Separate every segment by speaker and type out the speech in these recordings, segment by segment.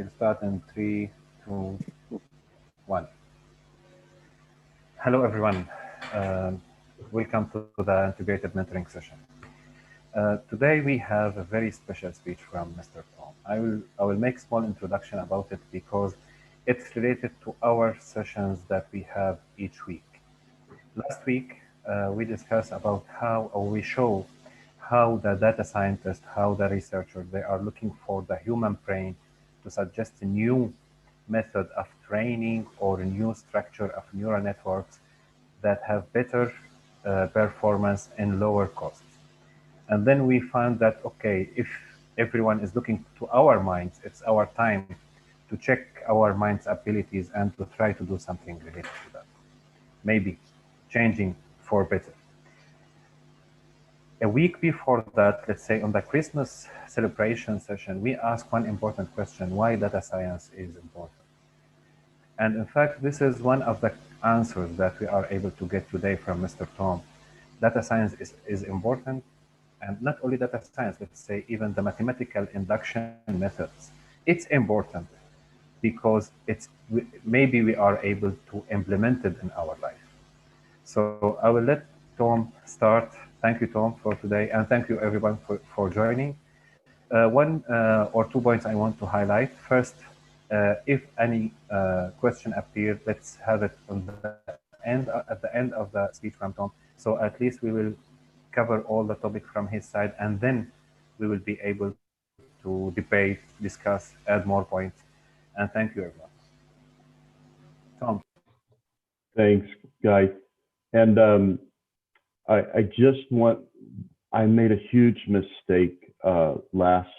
Speaker 1: We'll start in 3, 2, 1. Hello, everyone. Welcome to the integrated mentoring session. Today we have a very special speech from Mr. Thom. I will make small introduction about it because it's related to our sessions that we have each week. Last week we discussed about how, or we show how the data scientists, how the researchers, they are looking for the human brain to suggest a new method of training or a new structure of neural networks that have better performance and lower costs. And then we found that, okay, if everyone is looking to our minds, it's our time to check our mind's abilities and to try to do something related to that. Maybe changing for better. A week before that, let's say on the Christmas celebration session, we asked one important question: why data science is important? And in fact, this is one of the answers that we are able to get today from Mr. Thom. Data science is important, and not only data science, let's say even the mathematical induction methods. It's important because maybe we are able to implement it in our life. So I will let Thom start. Thank you, Thom, for today, and thank you everyone for joining. One or 2 points I want to highlight. First, if any question appeared, let's have it on the end, at the end of the speech from Thom. So at least we will cover all the topic from his side, and then we will be able to debate, discuss, add more points. And thank you, everyone. Thom.
Speaker 2: Thanks, guys. And I made a huge mistake last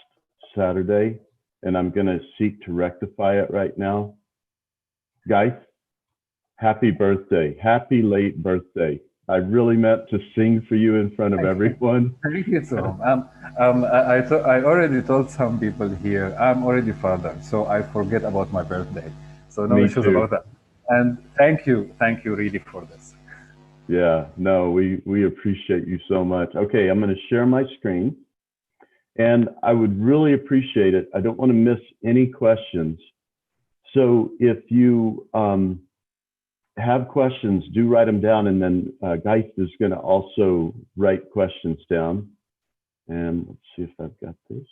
Speaker 2: Saturday, and I'm going to seek to rectify it right now. Guys, happy birthday. Happy late birthday. I really meant to sing for you in front of everyone.
Speaker 1: Thank you, Thom. I already told some people here, I'm already father, so I forget about my birthday. So no issues about that. And thank you really for this.
Speaker 2: Yeah, no, we appreciate you so much. Okay, I'm going to share my screen, and I would really appreciate it. I don't want to miss any questions. So if you have questions, do write them down, and then Geist is going to also write questions down. And let's see if I've got this.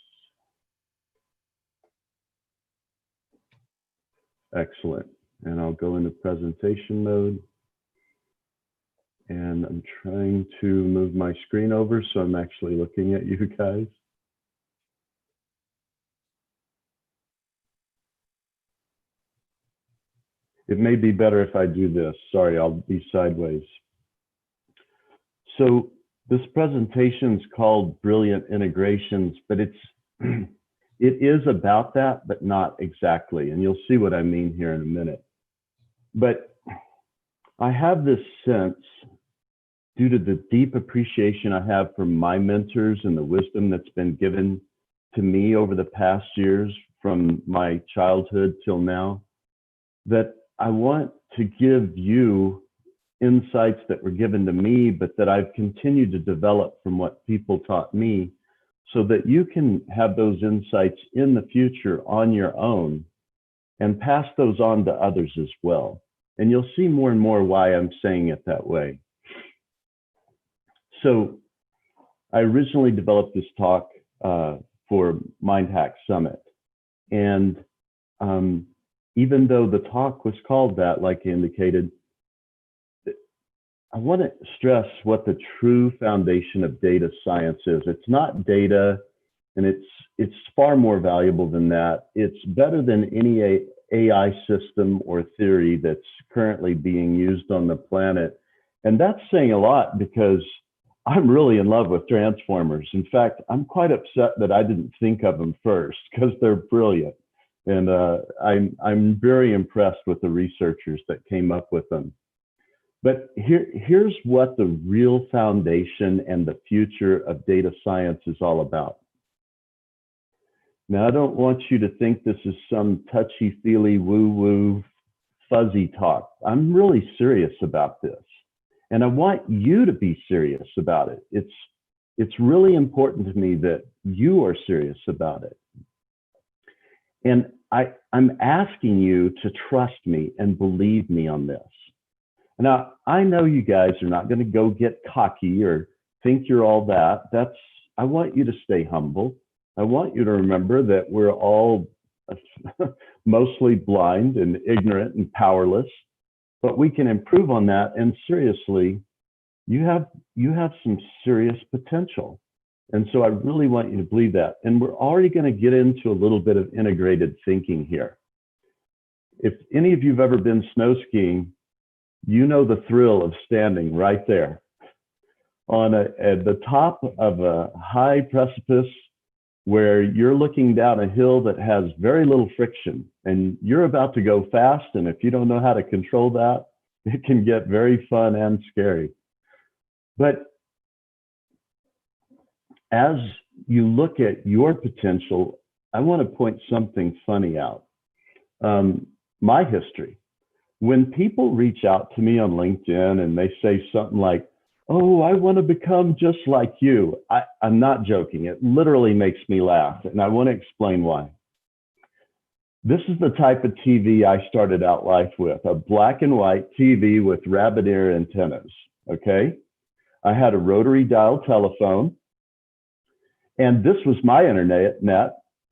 Speaker 2: Excellent. And I'll go into presentation mode. And I'm trying to move my screen over so I'm actually looking at you guys. It may be better if I do this. Sorry, I'll be sideways. So this presentation is called Brilliant Integrations, but it is about that, but not exactly. And you'll see what I mean here in a minute. But I have this sense, due to the deep appreciation I have for my mentors and the wisdom that's been given to me over the past years from my childhood till now, that I want to give you insights that were given to me, but that I've continued to develop from what people taught me, so that you can have those insights in the future on your own and pass those on to others as well. And you'll see more and more why I'm saying it that way. So I originally developed this talk for MindHack Summit. And even though the talk was called that, like I indicated, I want to stress what the true foundation of data science is. It's not data, and it's far more valuable than that. It's better than any AI system or theory that's currently being used on the planet. And that's saying a lot, because I'm really in love with transformers. In fact, I'm quite upset that I didn't think of them first, because they're brilliant. And I'm very impressed with the researchers that came up with them. But here's what the real foundation and the future of data science is all about. Now, I don't want you to think this is some touchy-feely, woo-woo, fuzzy talk. I'm really serious about this. And I want you to be serious about it. It's really important to me that you are serious about it. And I'm asking you to trust me and believe me on this. Now, I know you guys are not going to go get cocky or think you're all that. I want you to stay humble. I want you to remember that we're all mostly blind and ignorant and powerless, but we can improve on that. And seriously, you have some serious potential. And so I really want you to believe that. And we're already going to get into a little bit of integrated thinking here. If any of you have ever been snow skiing, you know the thrill of standing right there at the top of a high precipice where you're looking down a hill that has very little friction and you're about to go fast. And if you don't know how to control that, it can get very fun and scary. But as you look at your potential, I want to point something funny out. My history. When people reach out to me on LinkedIn and they say something like, oh, I want to become just like you, I'm not joking. It literally makes me laugh. And I want to explain why. This is the type of TV I started out life with, a black and white TV with rabbit ear antennas, okay? I had a rotary dial telephone, and this was my internet,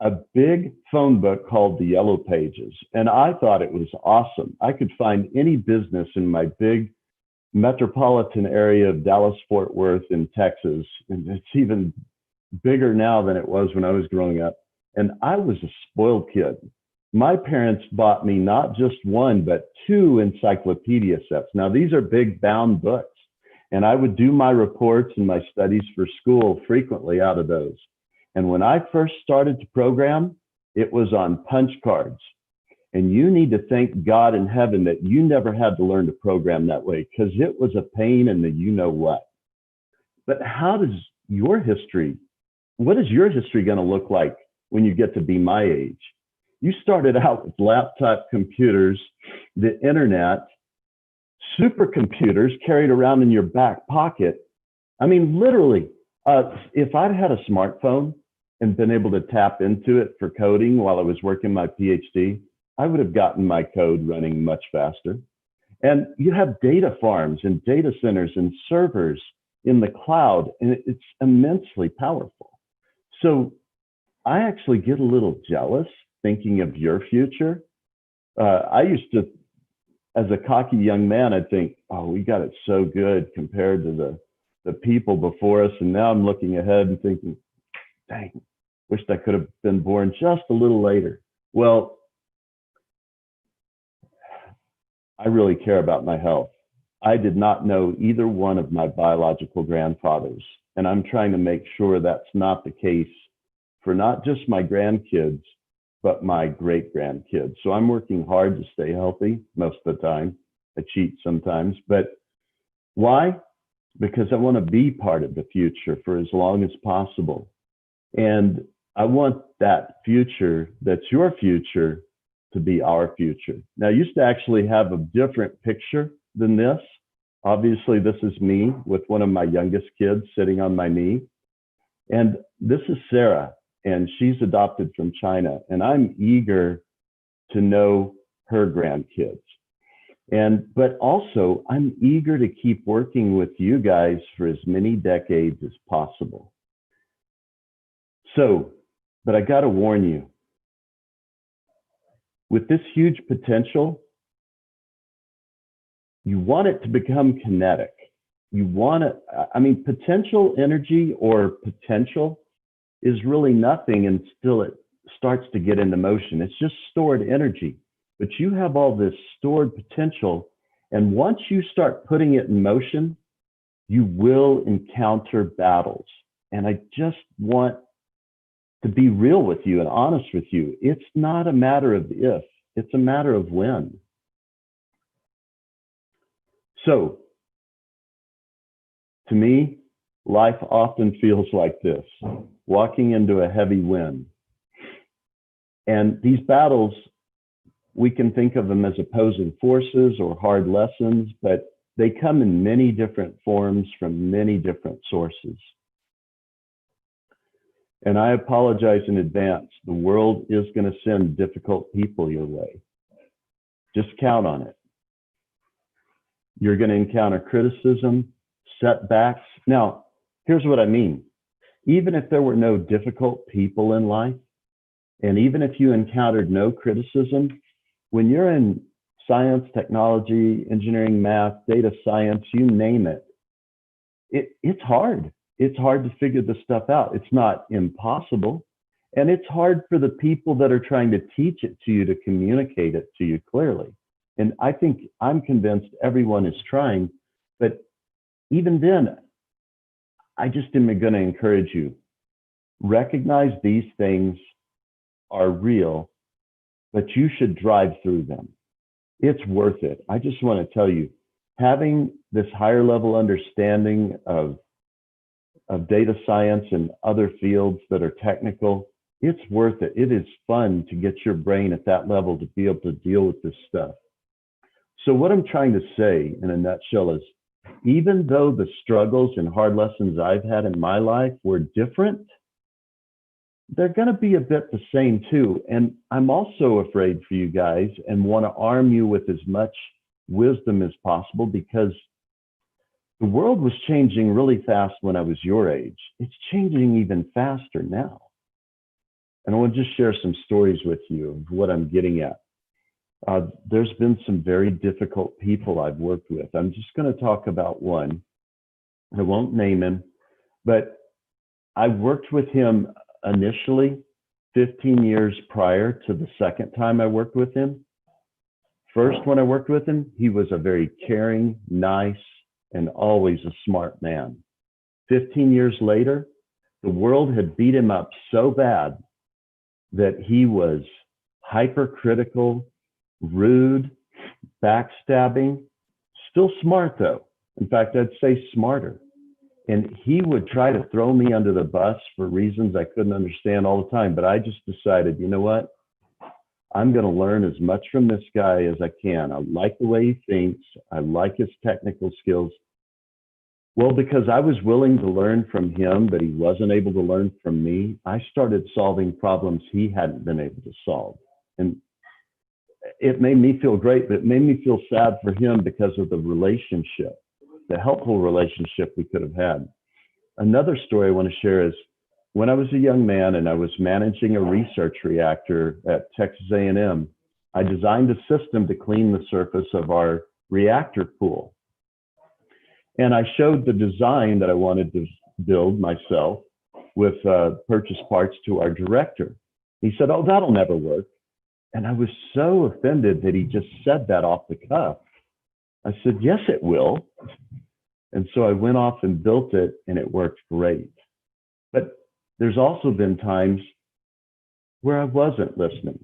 Speaker 2: a big phone book called the Yellow Pages. And I thought it was awesome. I could find any business in my big metropolitan area of Dallas-Fort Worth in Texas. And it's even bigger now than it was when I was growing up. And I was a spoiled kid. My parents bought me not just one, but 2 encyclopedia sets. Now, these are big bound books. And I would do my reports and my studies for school frequently out of those. And when I first started to program, it was on punch cards. And you need to thank God in heaven that you never had to learn to program that way, because it was a pain in the you know what. But what is your history going to look like when you get to be my age? You started out with laptop computers, the internet, supercomputers carried around in your back pocket. I mean, literally, if I'd had a smartphone and been able to tap into it for coding while I was working my PhD, I would have gotten my code running much faster. And you have data farms and data centers and servers in the cloud, and it's immensely powerful. So I actually get a little jealous thinking of your future. I used to, as a cocky young man, I'd think, oh, we got it so good compared to the people before us. And now I'm looking ahead and thinking, dang, wished I could have been born just a little later. Well, I really care about my health. I did not know either one of my biological grandfathers, and I'm trying to make sure that's not the case for not just my grandkids, but my great-grandkids. So I'm working hard to stay healthy most of the time. I cheat sometimes, but why? Because I want to be part of the future for as long as possible. And I want that future that's your future to be our future. Now, I used to actually have a different picture than this. Obviously, this is me with one of my youngest kids sitting on my knee. And this is Sarah, and she's adopted from China. And I'm eager to know her grandkids. But also, I'm eager to keep working with you guys for as many decades as possible. So, but I got to warn you, with this huge potential, you want it to become kinetic. You want it, potential energy or potential is really nothing until it starts to get into motion. It's just stored energy, but you have all this stored potential. And once you start putting it in motion, you will encounter battles. And I just want to be real with you and honest with you. It's not a matter of if, it's a matter of when. So, to me, life often feels like this, walking into a heavy wind. And these battles, we can think of them as opposing forces or hard lessons, but they come in many different forms from many different sources. And I apologize in advance. The world is going to send difficult people your way. Just count on it. You're going to encounter criticism, setbacks. Now, here's what I mean. Even if there were no difficult people in life, and even if you encountered no criticism, when you're in science, technology, engineering, math, data science, you name it, it's hard. It's hard to figure this stuff out. It's not impossible. And it's hard for the people that are trying to teach it to you to communicate it to you clearly. And I'm convinced everyone is trying, but even then, I just am going to encourage you, recognize these things are real, but you should drive through them. It's worth it. I just want to tell you, having this higher level understanding of data science and other fields that are technical, it's worth it. It is fun to get your brain at that level to be able to deal with this stuff. So what I'm trying to say in a nutshell is, even though the struggles and hard lessons I've had in my life were different, they're going to be a bit the same too. And I'm also afraid for you guys and want to arm you with as much wisdom as possible, because the world was changing really fast when I was your age. It's changing even faster now. And I want to just share some stories with you of what I'm getting at. There's been some very difficult people I've worked with. I'm just going to talk about one. I won't name him, but I worked with him initially 15 years prior to the second time I worked with him. First, when I worked with him, he was a very caring, nice, and always a smart man. 15 years later, the world had beat him up so bad that he was hypercritical, rude, backstabbing, still smart though. In fact, I'd say smarter. And he would try to throw me under the bus for reasons I couldn't understand all the time. But I just decided, you know what? I'm going to learn as much from this guy as I can. I like the way he thinks. I like his technical skills. Well, because I was willing to learn from him, but he wasn't able to learn from me, I started solving problems he hadn't been able to solve. And it made me feel great, but it made me feel sad for him because of the relationship, the helpful relationship we could have had. Another story I want to share is when I was a young man and I was managing a research reactor at Texas A&M, I designed a system to clean the surface of our reactor pool. And I showed the design that I wanted to build myself with purchase parts to our director. He said, "Oh, that'll never work." And I was so offended that he just said that off the cuff. I said, "Yes, it will." And so I went off and built it, and it worked great. But there's also been times where I wasn't listening,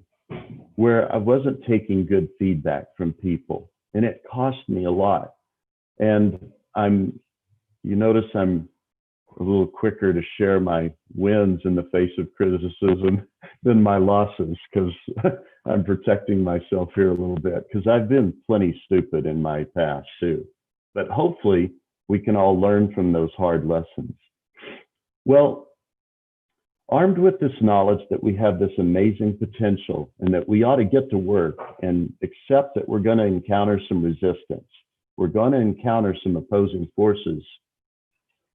Speaker 2: where I wasn't taking good feedback from people, and it cost me a lot. And you notice I'm a little quicker to share my wins in the face of criticism than my losses, because I'm protecting myself here a little bit, because I've been plenty stupid in my past too. But hopefully we can all learn from those hard lessons. Well, armed with this knowledge that we have this amazing potential and that we ought to get to work and accept that we're going to encounter some resistance, we're going to encounter some opposing forces,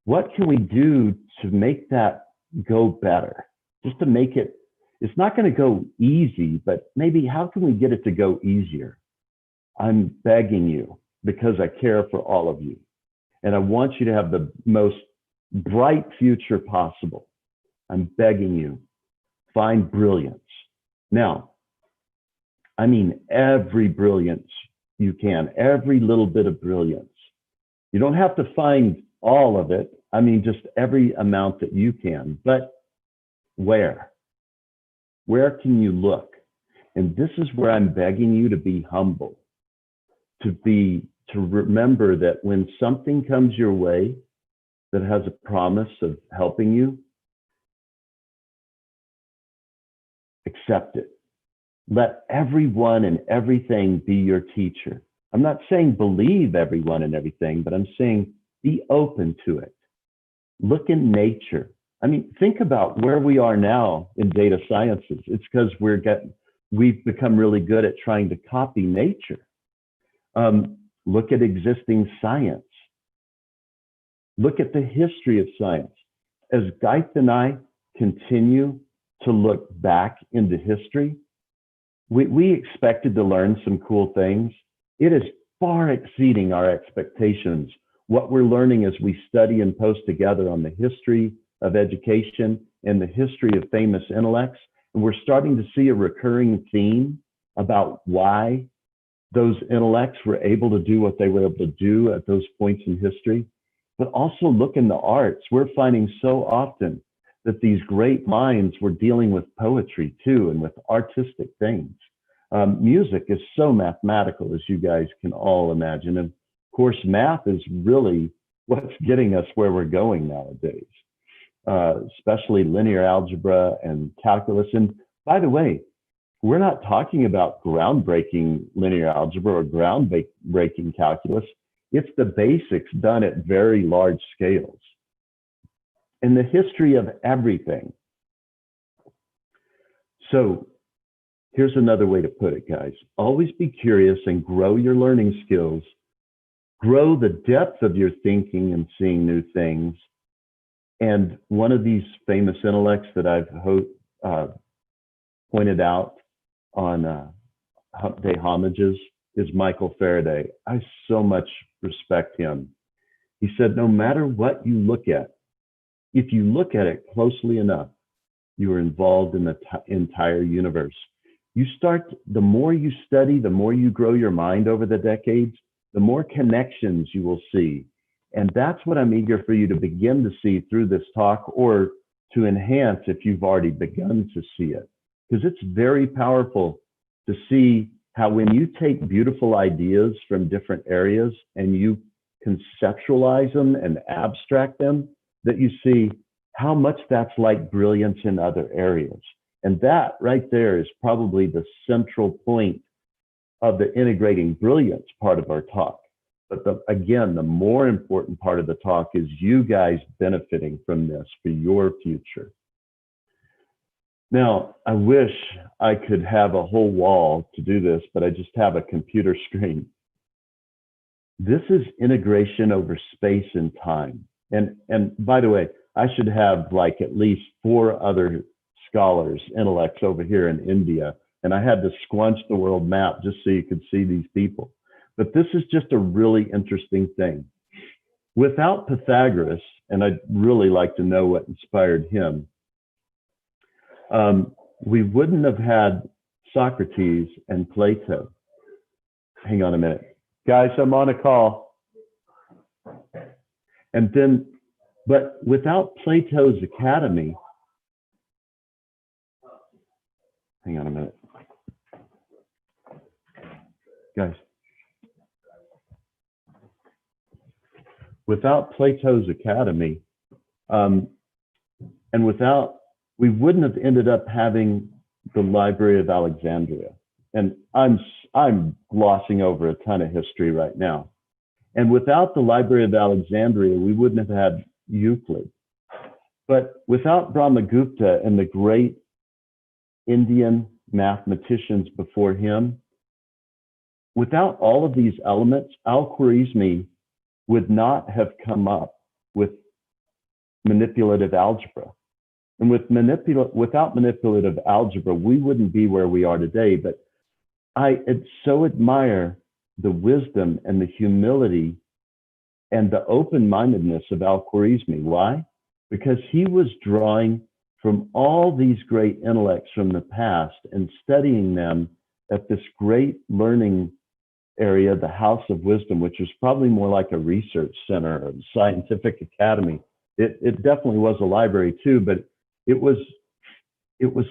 Speaker 2: what can we do to make that go better? Just to make it, it's not going to go easy, but maybe how can we get it to go easier? I'm begging you, because I care for all of you. And I want you to have the most bright future possible. I'm begging you, find brilliance. Now, I mean every brilliance you can, every little bit of brilliance. You don't have to find all of it. I mean, just every amount that you can. But where? Where can you look? And this is where I'm begging you to be humble, to remember that when something comes your way that has a promise of helping you, accept it. Let everyone and everything be your teacher. I'm not saying believe everyone and everything, but I'm saying be open to it. Look in nature. I mean, think about where we are now in data sciences. It's because we've become really good at trying to copy nature. Look at existing science. Look at the history of science. As Geith and I continue to look back into history, we expected to learn some cool things. It is far exceeding our expectations. What we're learning as we study and post together on the history of education and the history of famous intellects. And we're starting to see a recurring theme about why those intellects were able to do what they were able to do at those points in history. But also look in the arts. We're finding so often that these great minds were dealing with poetry too, and with artistic things. Music is so mathematical, as you guys can all imagine. And of course, math is really what's getting us where we're going nowadays, especially linear algebra and calculus. And by the way, we're not talking about groundbreaking linear algebra or groundbreaking calculus. It's the basics done at very large scales. In the history of everything. So here's another way to put it, guys. Always be curious and grow your learning skills. Grow the depth of your thinking and seeing new things. And one of these famous intellects that I've pointed out on Hump Day homages is Michael Faraday. I so much respect him. He said, no matter what you look at, if you look at it closely enough, you are involved in the entire universe. The more you study, the more you grow your mind over the decades, the more connections you will see. And that's what I'm eager for you to begin to see through this talk, or to enhance if you've already begun to see it. Because it's very powerful to see how when you take beautiful ideas from different areas and you conceptualize them and abstract them, that you see how much that's like brilliance in other areas. And that right there is probably the central point of the integrating brilliance part of our talk. But again, the more important part of the talk is you guys benefiting from this for your future. Now, I wish I could have a whole wall to do this, but I just have a computer screen. This is integration over space and time. And by the way, I should have like at least 4 other scholars, intellects over here in India. And I had to squunch the world map just so you could see these people. But this is just a really interesting thing. Without Pythagoras, and I'd really like to know what inspired him, we wouldn't have had Socrates and Plato. Hang on a minute. Guys, I'm on a call. And then, but without Plato's academy, hang on a minute. Guys, without Plato's academy, and we wouldn't have ended up having the Library of Alexandria. And I'm glossing over a ton of history right now. And without the Library of Alexandria, we wouldn't have had Euclid. But without Brahmagupta and the great Indian mathematicians before him, without all of these elements, Al-Khwarizmi would not have come up with manipulative algebra. And without manipulative algebra, we wouldn't be where we are today. But I so admire the wisdom and the humility and the open-mindedness of Al-Khwarizmi. Why? Because he was drawing from all these great intellects from the past and studying them at this great learning area, the House of Wisdom, which was probably more like a research center or scientific academy. It definitely was a library too, but it was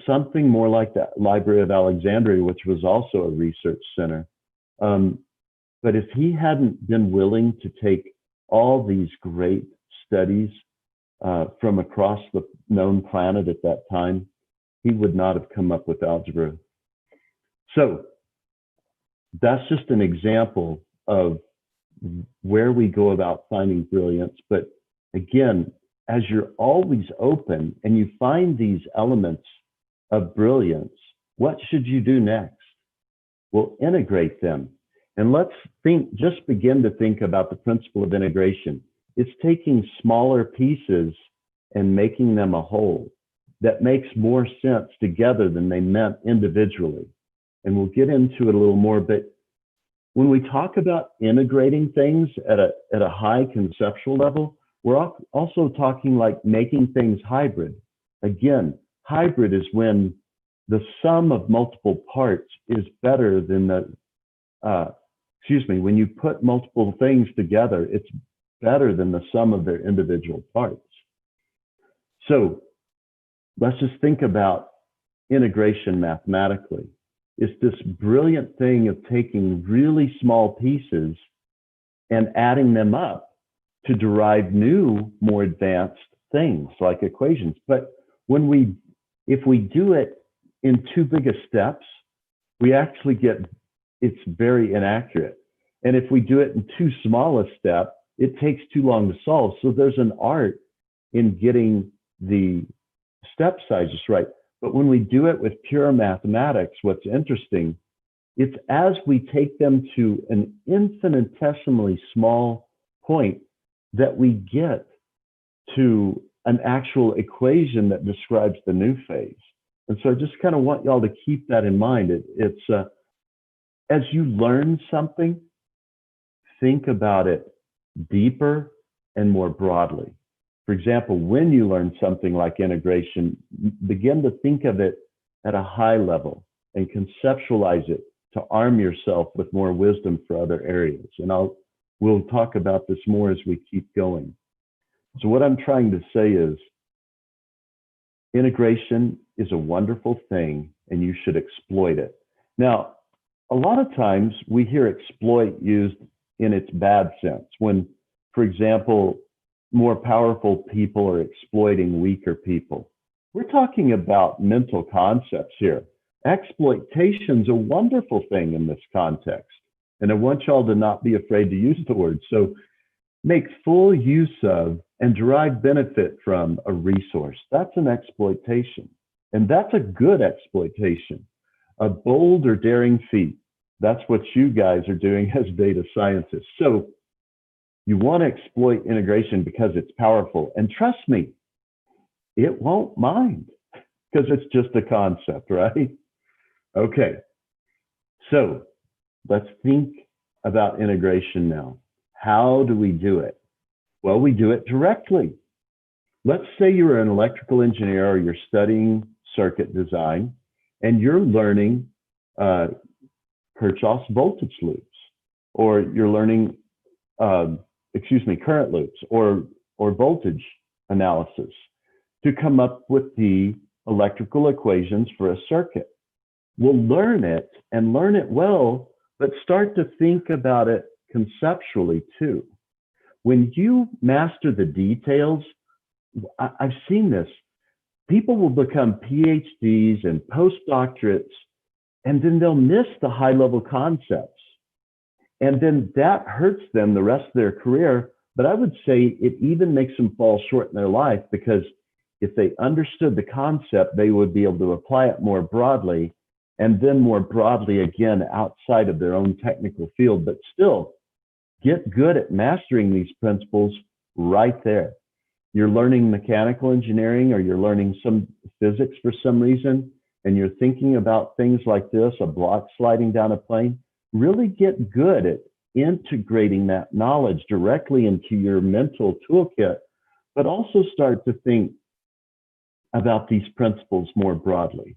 Speaker 2: something more like the Library of Alexandria, which was also a research center. But if he hadn't been willing to take all these great studies from across the known planet at that time, he would not have come up with algebra. So that's just an example of where we go about finding brilliance. But again, as you're always open and you find these elements of brilliance, what should you do next? Well, integrate them. And let's just begin to think about the principle of integration. It's taking smaller pieces and making them a whole that makes more sense together than they meant individually. And we'll get into it a little more, but when we talk about integrating things at a high conceptual level, we're also talking like making things hybrid. Again, hybrid is when the sum of multiple parts is better than when you put multiple things together, it's better than the sum of their individual parts. So let's just think about integration mathematically. It's this brilliant thing of taking really small pieces and adding them up to derive new, more advanced things like equations. But if we do it in too big of steps, we actually it's very inaccurate. And if we do it in too small a step, it takes too long to solve. So there's an art in getting the step sizes right. But when we do it with pure mathematics, what's interesting, it's as we take them to an infinitesimally small point that we get to an actual equation that describes the new phase. And so I just kind of want y'all to keep that in mind. It's as you learn something, think about it deeper and more broadly. For example, when you learn something like integration, begin to think of it at a high level and conceptualize it to arm yourself with more wisdom for other areas. And we'll talk about this more as we keep going. So what I'm trying to say is integration is a wonderful thing and you should exploit it. Now, a lot of times we hear exploit used in its bad sense when, for example, more powerful people are exploiting weaker people. We're talking about mental concepts here. Exploitation is a wonderful thing in this context. And I want y'all to not be afraid to use the word. So make full use of and derive benefit from a resource. That's an exploitation. And that's a good exploitation, a bold or daring feat. That's what you guys are doing as data scientists. So you want to exploit integration because it's powerful. And trust me, it won't mind because it's just a concept, right? Okay, so let's think about integration now. How do we do it? Well, we do it directly. Let's say you're an electrical engineer or you're studying circuit design and you're learning Kirchhoff's voltage loops, or you're learning current loops or voltage analysis to come up with the electrical equations for a circuit. We'll learn it and learn it well, but start to think about it conceptually too. When you master the details, I've seen this. People will become PhDs and postdoctorates, and then they'll miss the high-level concepts. And then that hurts them the rest of their career. But I would say it even makes them fall short in their life, because if they understood the concept, they would be able to apply it more broadly, and then more broadly again outside of their own technical field. But still, get good at mastering these principles right there. You're learning mechanical engineering or you're learning some physics for some reason, and you're thinking about things like this, a block sliding down a plane. Really get good at integrating that knowledge directly into your mental toolkit, but also start to think about these principles more broadly.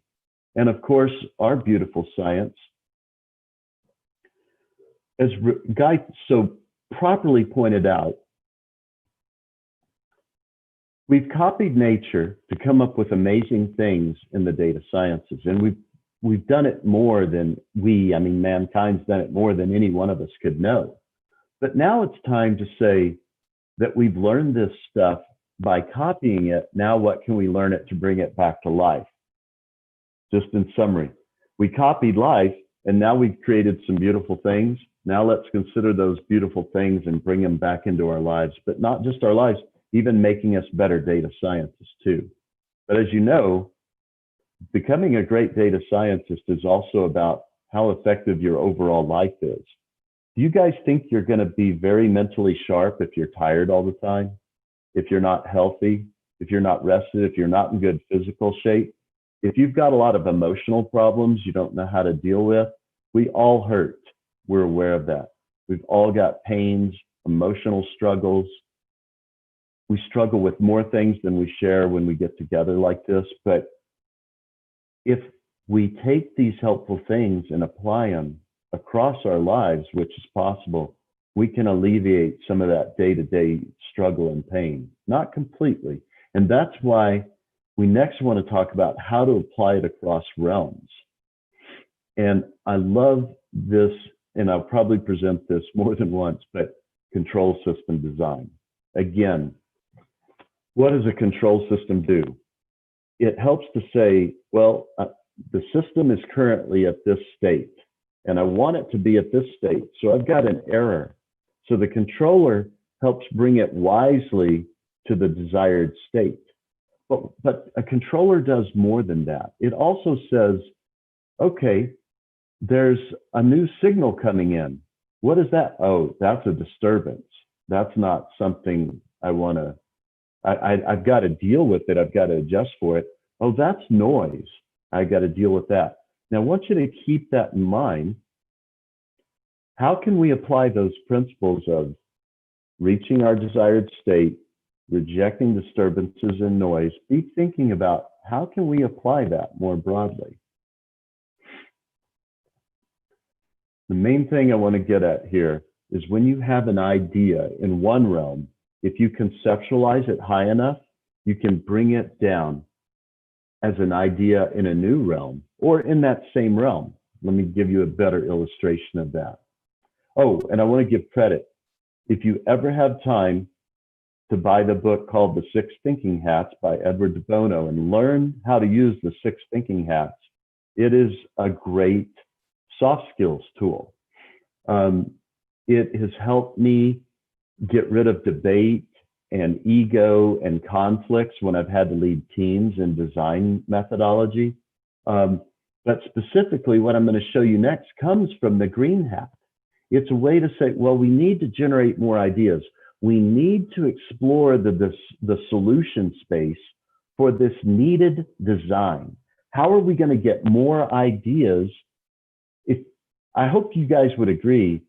Speaker 2: And of course, our beautiful science, as Guy so properly pointed out, we've copied nature to come up with amazing things in the data sciences. And we've done it more than mankind's done it more than any one of us could know. But now it's time to say that we've learned this stuff by copying it. Now what can we learn it to bring it back to life? Just in summary, we copied life and now we've created some beautiful things. Now let's consider those beautiful things and bring them back into our lives, but not just our lives, even making us better data scientists too. But as you know, becoming a great data scientist is also about how effective your overall life is. Do you guys think you're going to be very mentally sharp if you're tired all the time? If you're not healthy, if you're not rested, if you're not in good physical shape, if you've got a lot of emotional problems you don't know how to deal with, we all hurt. We're aware of that. We've all got pains, emotional struggles. We struggle with more things than we share when we get together like this. But if we take these helpful things and apply them across our lives, which is possible, we can alleviate some of that day-to-day struggle and pain. Not completely. And that's why we next want to talk about how to apply it across realms. And I love this, and I'll probably present this more than once, but control system design. Again, what does a control system do? It helps to say, well, the system is currently at this state, and I want it to be at this state. So I've got an error. So the controller helps bring it wisely to the desired state. But a controller does more than that. It also says, okay, there's a new signal coming in. What is that? Oh, that's a disturbance. That's not something I want to, I've got to deal with it. I've got to adjust for it. Oh, that's noise. I got to deal with that. Now, I want you to keep that in mind. How can we apply those principles of reaching our desired state, rejecting disturbances and noise? Be thinking about how can we apply that more broadly. The main thing I want to get at here is when you have an idea in one realm, if you conceptualize it high enough, you can bring it down as an idea in a new realm or in that same realm. Let me give you a better illustration of that. Oh, and I want to give credit. If you ever have time to buy the book called The Six Thinking Hats by Edward de Bono and learn how to use the six thinking hats, it is a great soft skills tool. It has helped me get rid of debate and ego and conflicts when I've had to lead teams in design methodology. But specifically, what I'm going to show you next comes from the green hat. It's a way to say, well, we need to generate more ideas. We need to explore the solution space for this needed design. How are we going to get more ideas? I hope you guys would agree,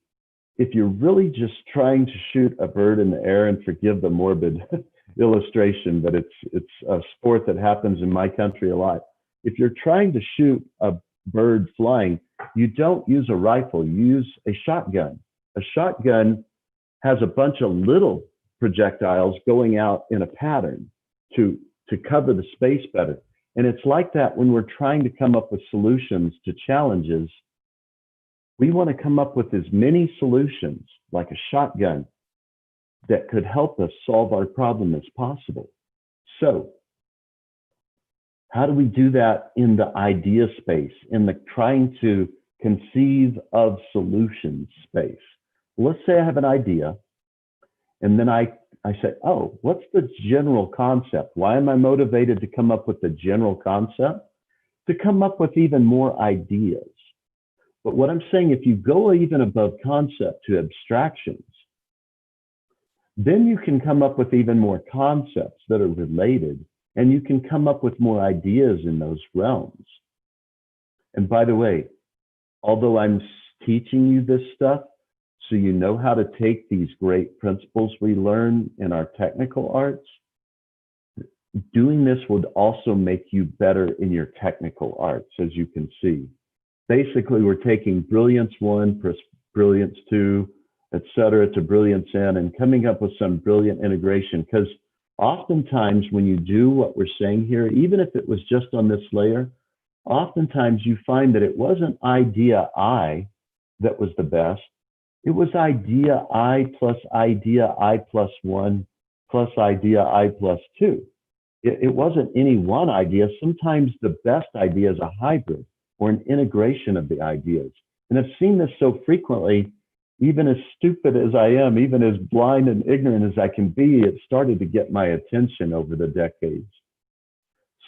Speaker 2: if you're really just trying to shoot a bird in the air, and forgive the morbid illustration, but it's a sport that happens in my country a lot. If you're trying to shoot a bird flying, you don't use a rifle, you use a shotgun. A shotgun has a bunch of little projectiles going out in a pattern to cover the space better. And it's like that when we're trying to come up with solutions to challenges. We want to come up with as many solutions, like a shotgun, that could help us solve our problem as possible. So how do we do that in the idea space, in the trying to conceive of solutions space? Let's say I have an idea, and then I say, oh, what's the general concept? Why am I motivated to come up with the general concept? To come up with even more ideas. But what I'm saying, if you go even above concept to abstractions, then you can come up with even more concepts that are related, and you can come up with more ideas in those realms. And by the way, although I'm teaching you this stuff, so you know how to take these great principles we learn in our technical arts, doing this would also make you better in your technical arts, as you can see. Basically, we're taking brilliance 1 plus brilliance 2, et cetera, to brilliance n, and coming up with some brilliant integration. Because oftentimes when you do what we're saying here, even if it was just on this layer, oftentimes you find that it wasn't idea I that was the best. It was idea I plus idea I plus 1 plus idea I plus 2. It wasn't any one idea. Sometimes the best idea is a hybrid or an integration of the ideas. And I've seen this so frequently even as stupid as I am, even as blind and ignorant as I can be, it started to get my attention over the decades.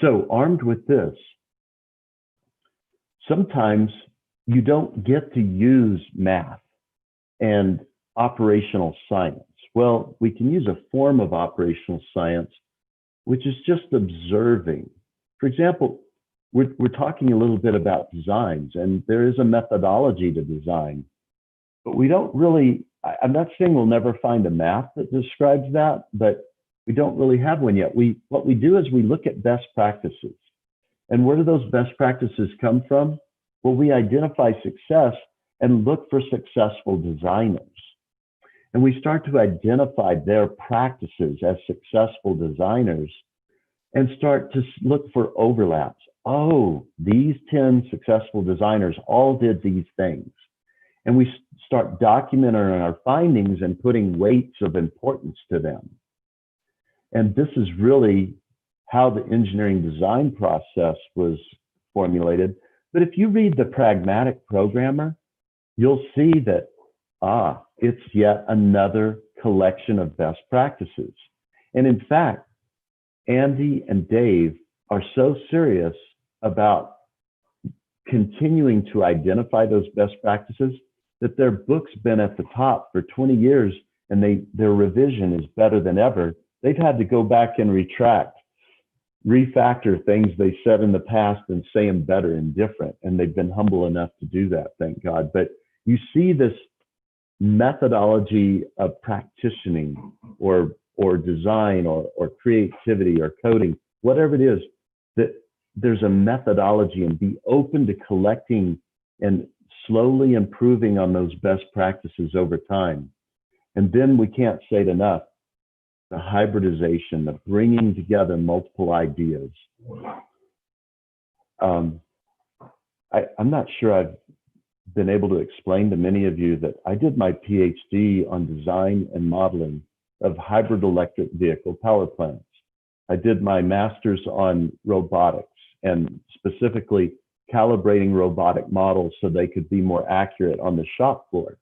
Speaker 2: So armed with this, sometimes you don't get to use math and operational science. Well, we can use a form of operational science, which is just observing. For example, we're talking a little bit about designs, and there is a methodology to design, but we don't really, I'm not saying we'll never find a math that describes that, but we don't really have one yet. What we do is we look at best practices. And where do those best practices come from? Well, we identify success and look for successful designers. And we start to identify their practices as successful designers and start to look for overlaps. Oh, these 10 successful designers all did these things. And we start documenting our findings and putting weights of importance to them. And this is really how the engineering design process was formulated. But if you read The Pragmatic Programmer, you'll see that, it's yet another collection of best practices. And in fact, Andy and Dave are so serious about continuing to identify those best practices that their book's been at the top for 20 years and their revision is better than ever. They've had to go back and refactor things they said in the past and say them better and different. And they've been humble enough to do that, thank God. But you see this methodology of practicing or design or creativity or coding, whatever it is, that there's a methodology, and be open to collecting and slowly improving on those best practices over time. And then we can't say it enough, the hybridization, the bringing together multiple ideas. I'm not sure I've been able to explain to many of you that I did my PhD on design and modeling of hybrid electric vehicle power plants. I did my master's on robotics and specifically calibrating robotic models so they could be more accurate on the shop floor.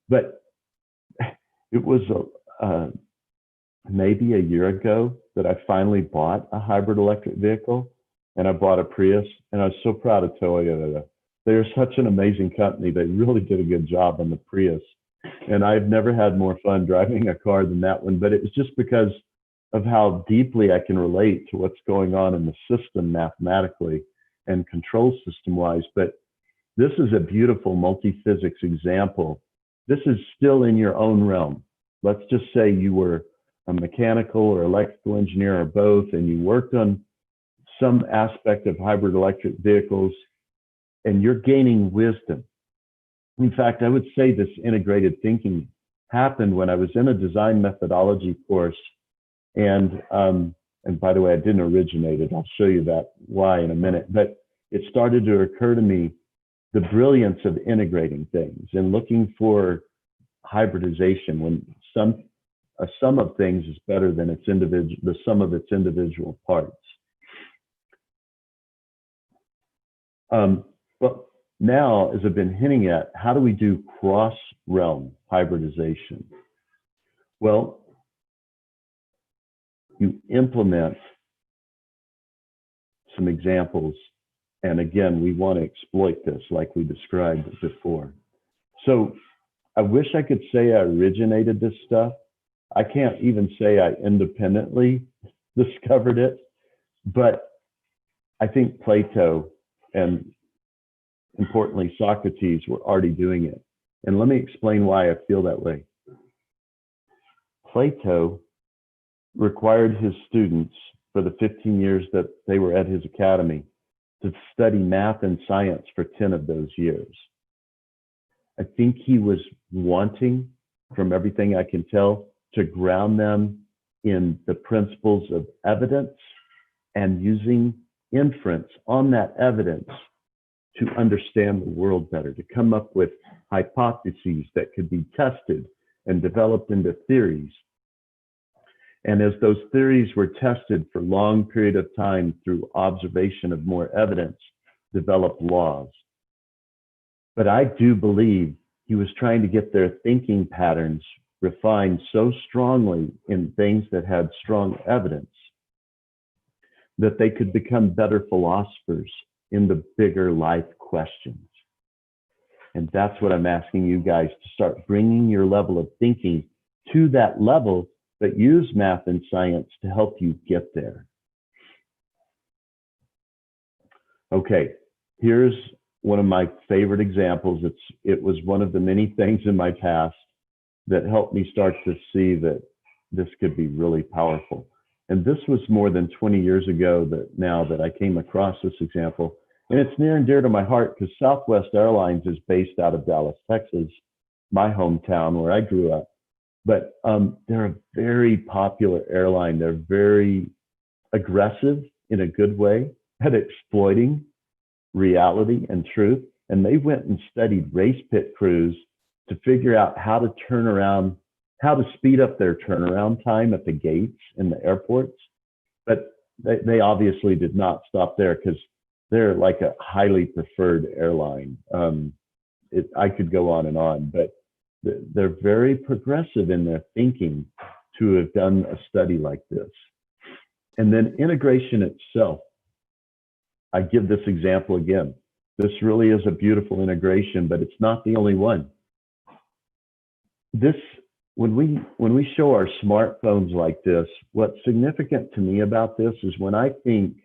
Speaker 2: But it was maybe a year ago that I finally bought a hybrid electric vehicle, and I bought a Prius, and I was so proud of Toyota. They're such an amazing company. They really did a good job on the Prius. And I've never had more fun driving a car than that one, but it was just because of how deeply I can relate to what's going on in the system mathematically and control system wise. But this is a beautiful multi-physics example. This is still in your own realm. Let's just say you were a mechanical or electrical engineer or both, and you worked on some aspect of hybrid electric vehicles, and you're gaining wisdom. In fact, I would say this integrated thinking happened when I was in a design methodology course. And by the way, I didn't originate it. I'll show you that why in a minute. But it started to occur to me the brilliance of integrating things and looking for hybridization when a sum of things is better than the sum of its individual parts. But now, as I've been hinting at, how do we do cross-realm hybridization? Well, you implement some examples. And again, we want to exploit this like we described before. So I wish I could say I originated this stuff. I can't even say I independently discovered it, but I think Plato and importantly Socrates were already doing it. And let me explain why I feel that way. Plato required his students for the 15 years that they were at his academy to study math and science for 10 of those years. I think he was wanting, from everything I can tell, to ground them in the principles of evidence and using inference on that evidence to understand the world better, to come up with hypotheses that could be tested and developed into theories. And as those theories were tested for a long period of time through observation of more evidence, developed laws. But I do believe he was trying to get their thinking patterns refined so strongly in things that had strong evidence that they could become better philosophers in the bigger life questions. And that's what I'm asking you guys to start bringing your level of thinking to that level, but use math and science to help you get there. Okay, here's one of my favorite examples. It was one of the many things in my past that helped me start to see that this could be really powerful. And this was more than 20 years ago that I came across this example. And it's near and dear to my heart because Southwest Airlines is based out of Dallas, Texas, my hometown where I grew up. But they're a very popular airline. They're very aggressive in a good way at exploiting reality and truth. And they went and studied race pit crews to figure out how to turn around, how to speed up their turnaround time at the gates in the airports. But they obviously did not stop there because they're like a highly preferred airline. I could go on, but they're very progressive in their thinking to have done a study like this. And then integration itself. I give this example again. This really is a beautiful integration, but it's not the only one. When we show our smartphones like this, what's significant to me about this is when I think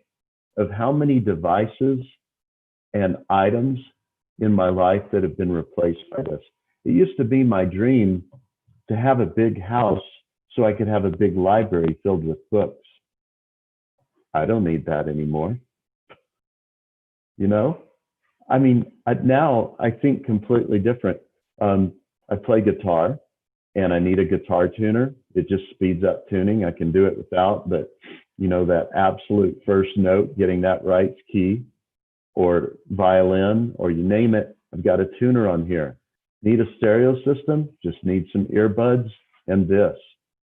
Speaker 2: of how many devices and items in my life that have been replaced by this. It used to be my dream to have a big house so I could have a big library filled with books. I don't need that anymore. You know, I mean, now I think completely different. I play guitar and I need a guitar tuner. It just speeds up tuning. I can do it without, but you know, that absolute first note, getting that right key or violin or you name it, I've got a tuner on here. Need a stereo system? Just need some earbuds and this.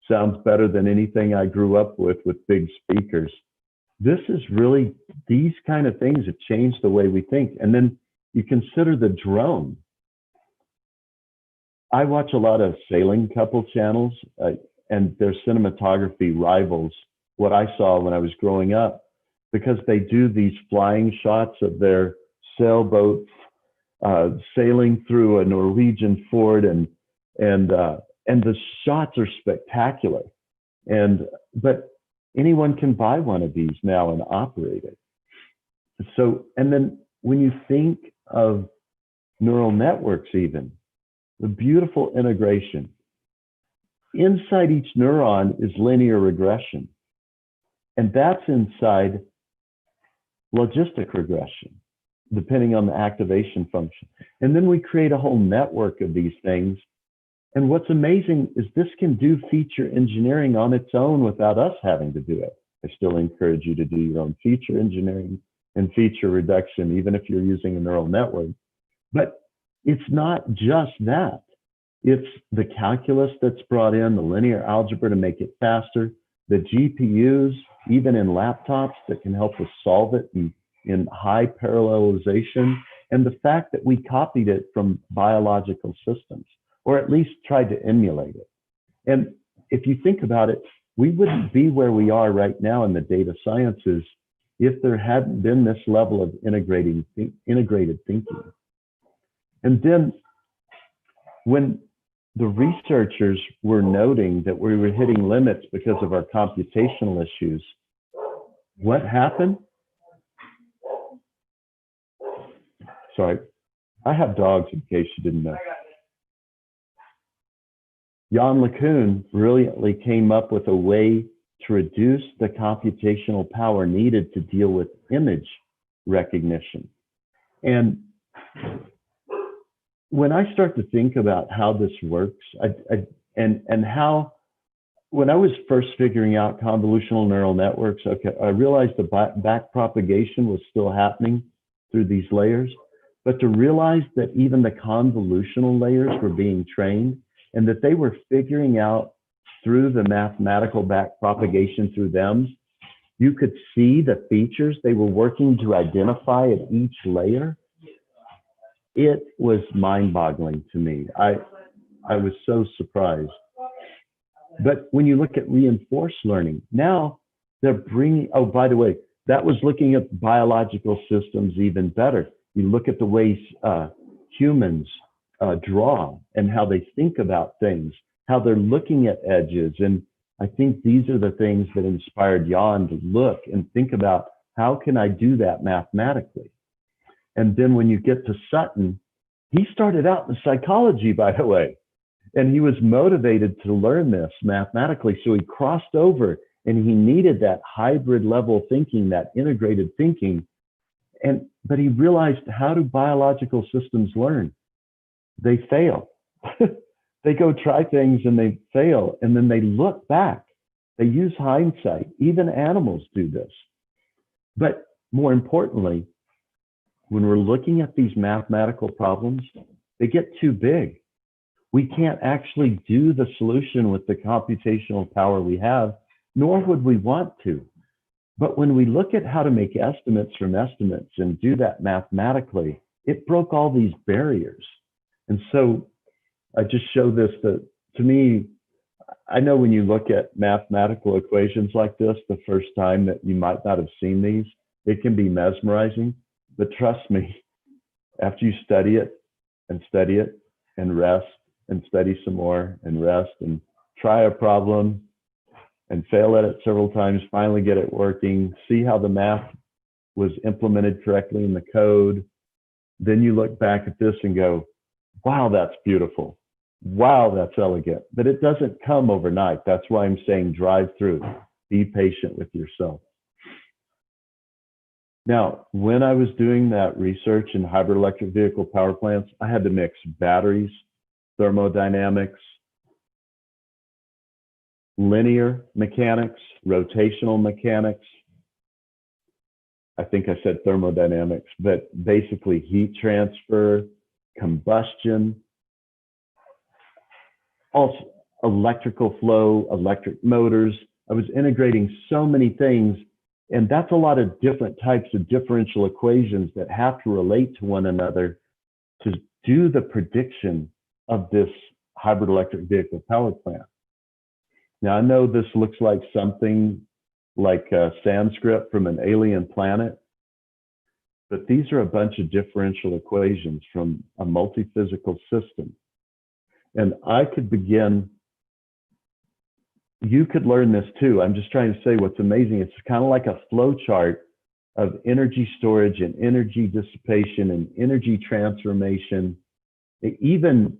Speaker 2: Sounds better than anything I grew up with big speakers. This is really, these kind of things have changed the way we think. And then you consider the drone. I watch a lot of sailing couple channels and their cinematography rivals what I saw when I was growing up because they do these flying shots of their sailboat sailing through a Norwegian fort and the shots are spectacular. But anyone can buy one of these now and operate it. So, and then when you think of neural networks even, the beautiful integration. Inside each neuron is linear regression. And that's inside logistic regression, depending on the activation function. And then we create a whole network of these things. And what's amazing is this can do feature engineering on its own without us having to do it. I still encourage you to do your own feature engineering and feature reduction, even if you're using a neural network. But it's not just that. It's the calculus that's brought in, the linear algebra to make it faster, the GPUs, even in laptops that can help us solve it in high parallelization, and the fact that we copied it from biological systems, or at least tried to emulate it. And if you think about it, we wouldn't be where we are right now in the data sciences if there hadn't been this level of integrated thinking. And then when the researchers were noting that we were hitting limits because of our computational issues, what happened? Sorry, I have dogs in case you didn't know. Jan LeCun brilliantly came up with a way to reduce the computational power needed to deal with image recognition. And when I start to think about how this works, and how, when I was first figuring out convolutional neural networks, okay, I realized the back propagation was still happening through these layers, but to realize that even the convolutional layers were being trained and that they were figuring out through the mathematical back propagation through them, you could see the features they were working to identify at each layer. it was mind-boggling to me. I was so surprised. But when you look at reinforced learning, now they're bringing, oh, by the way, that was looking at biological systems even better. You look at the ways humans draw and how they think about things, how they're looking at edges. And I think these are the things that inspired Jan to look and think about, how can I do that mathematically? And then when you get to Sutton, he started out in psychology, by the way, and he was motivated to learn this mathematically. So he crossed over, and he needed that hybrid level thinking, that integrated thinking. But he realized, how do biological systems learn? They fail. They go try things and they fail, and then they look back. They use hindsight. Even animals do this. But more importantly, when we're looking at these mathematical problems, they get too big. We can't actually do the solution with the computational power we have, nor would we want to. But when we look at how to make estimates from estimates and do that mathematically, it broke all these barriers. And so I just show this, that to me, I know when you look at mathematical equations like this, the first time that you might not have seen these, it can be mesmerizing. But trust me, after you study it and rest and study some more and rest and try a problem and fail at it several times, finally get it working, see how the math was implemented correctly in the code, then you look back at this and go, wow, that's beautiful. Wow, that's elegant. But it doesn't come overnight. That's why I'm saying drive through. Be patient with yourself. Now, when I was doing that research in hybrid electric vehicle power plants, I had to mix batteries, thermodynamics, linear mechanics, rotational mechanics. I think I said thermodynamics, but basically heat transfer, combustion, also electrical flow, electric motors. I was integrating so many things, and that's a lot of different types of differential equations that have to relate to one another to do the prediction of this hybrid electric vehicle power plant. Now, I know this looks like something like Sanskrit from an alien planet, but these are a bunch of differential equations from a multi-physical system. And I could begin, you could learn this too. I'm just trying to say what's amazing. It's kind of like a flow chart of energy storage and energy dissipation and energy transformation, even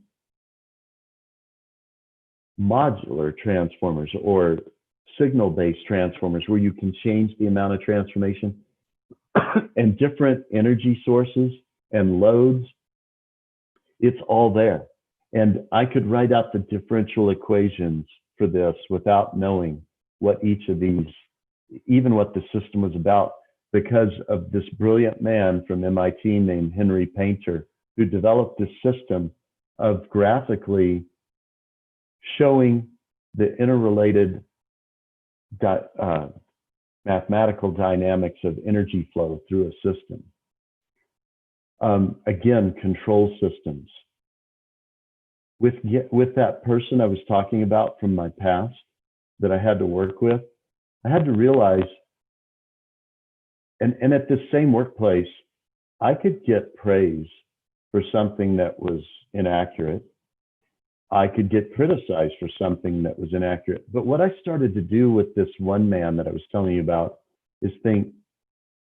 Speaker 2: modular transformers or signal-based transformers where you can change the amount of transformation and different energy sources and loads. It's all there. And I could write out the differential equations for this without knowing what each of these, even what the system was about, because of this brilliant man from MIT named Henry Painter, who developed this system of graphically showing the interrelated mathematical dynamics of energy flow through a system. Again, control systems. With that person I was talking about from my past that I had to work with, I had to realize, and at this same workplace, I could get praise for something that was inaccurate. I could get criticized for something that was inaccurate. But what I started to do with this one man that I was telling you about is think,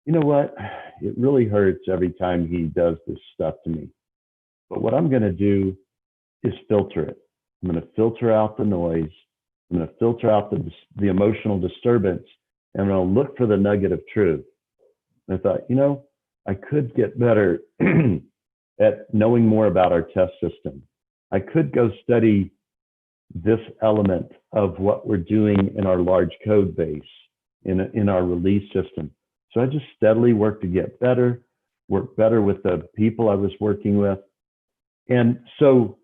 Speaker 2: you know what? It really hurts every time he does this stuff to me. But what I'm going to do is filter it. I'm going to filter out the noise. I'm going to filter out the emotional disturbance, and I'm going to look for the nugget of truth. And I thought, you know, I could get better at knowing more about our test system. I could go study this element of what we're doing in our large code base, in our release system. So I just steadily worked to get better, work better with the people I was working with. And so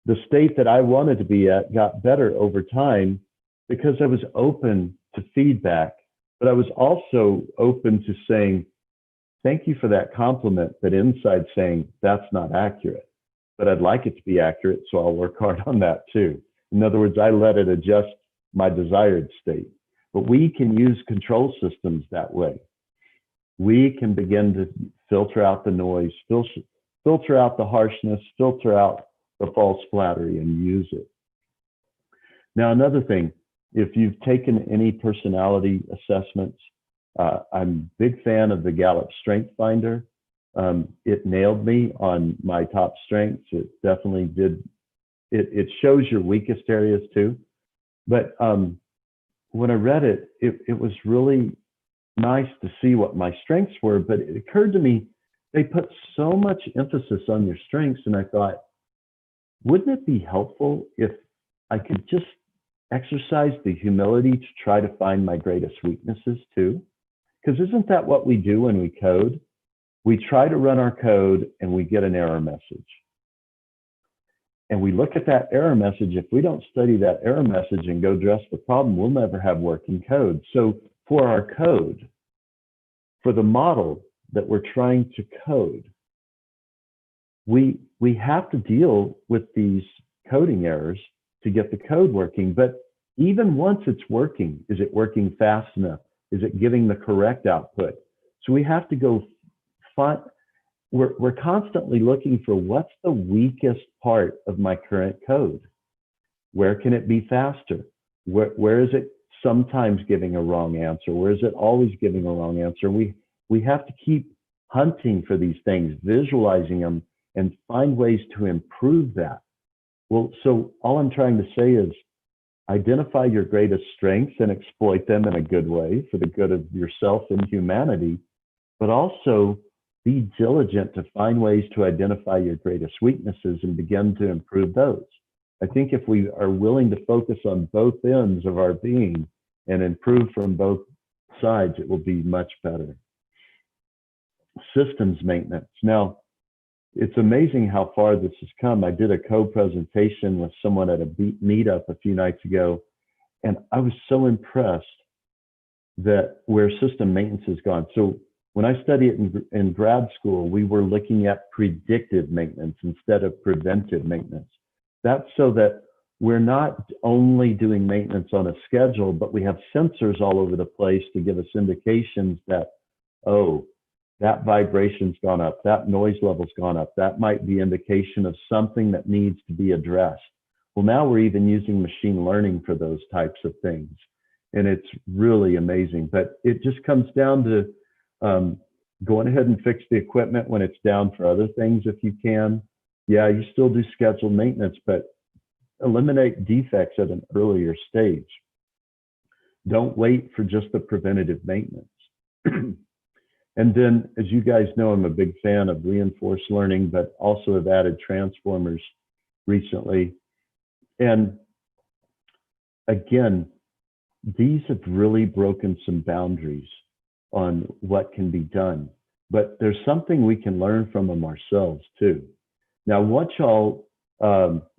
Speaker 2: the state that I wanted to be at got better over time because I was open to feedback, but I was also open to saying, thank you for that compliment, but inside saying that's not accurate, but I'd like it to be accurate, so I'll work hard on that too. In other words, I let it adjust my desired state. But we can use control systems that way. We can begin to filter out the noise, filter out the harshness, filter out the false flattery, and use it. Now, another thing, if you've taken any personality assessments, I'm a big fan of the Gallup Strength Finder. It nailed me on my top strengths. It definitely did. It shows your weakest areas too. But when I read it, it was really nice to see what my strengths were. But it occurred to me, they put so much emphasis on your strengths. And I thought, wouldn't it be helpful if I could just exercise the humility to try to find my greatest weaknesses too? Because isn't that what we do when we code? We try to run our code and we get an error message. And we look at that error message. If we don't study that error message and go address the problem, we'll never have working code. So for our code, for the model that we're trying to code, we have to deal with these coding errors to get the code working. But even once it's working, is it working fast enough? Is it giving the correct output? So we have to go find, we're constantly looking for what's the weakest part of my current code? Where can it be faster? Where is it sometimes giving a wrong answer? Where is it always giving a wrong answer? We have to keep hunting for these things, visualizing them, and find ways to improve that. Well, so all I'm trying to say is identify your greatest strengths and exploit them in a good way for the good of yourself and humanity, but also be diligent to find ways to identify your greatest weaknesses and begin to improve those. I think if we are willing to focus on both ends of our being and improve from both sides, it will be much better. Systems maintenance. Now, it's amazing how far this has come. I did a co-presentation with someone at a meetup a few nights ago, and I was so impressed that where system maintenance has gone. So when I studied it in grad school, we were looking at predictive maintenance instead of preventive maintenance. That's so that we're not only doing maintenance on a schedule, but we have sensors all over the place to give us indications that, oh, that vibration's gone up, that noise level's gone up, that might be indication of something that needs to be addressed. Well, now we're even using machine learning for those types of things. And it's really amazing, but it just comes down to going ahead and fix the equipment when it's down for other things if you can. Yeah, you still do scheduled maintenance, but eliminate defects at an earlier stage. Don't wait for just the preventative maintenance. And then, as you guys know, I'm a big fan of reinforced learning, but also have added transformers recently. And again, these have really broken some boundaries on what can be done, but there's something we can learn from them ourselves too. Now, I want y'all,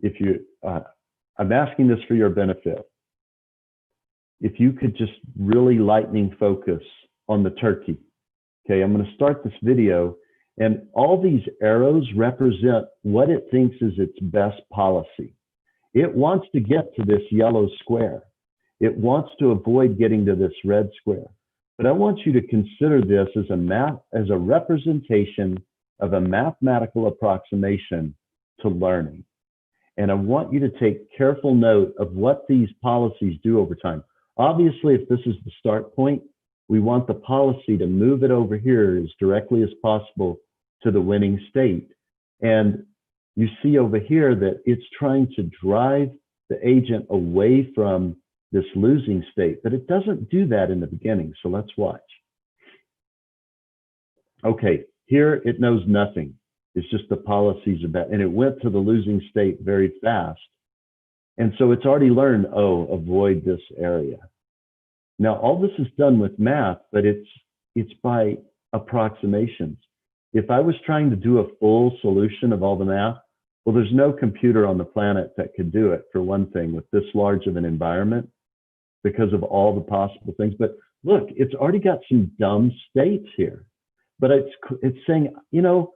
Speaker 2: if you, I'm asking this for your benefit. If you could just really lightning focus on the turkey. Okay, I'm going to start this video, and all these arrows represent what it thinks is its best policy. It wants to get to this yellow square. It wants to avoid getting to this red square. But I want you to consider this as a representation of a mathematical approximation to learning. And I want you to take careful note of what these policies do over time. Obviously, if this is the start point, we want the policy to move it over here as directly as possible to the winning state. And you see over here that it's trying to drive the agent away from this losing state, but it doesn't do that in the beginning. So let's watch. Okay, here it knows nothing. It's just the policies about, and it went to the losing state very fast. And so it's already learned, oh, avoid this area. Now, all this is done with math, but it's by approximations. If I was trying to do a full solution of all the math, well, there's no computer on the planet that could do it, for one thing, with this large of an environment because of all the possible things. But look, it's already got some dumb states here. but it's saying, you know,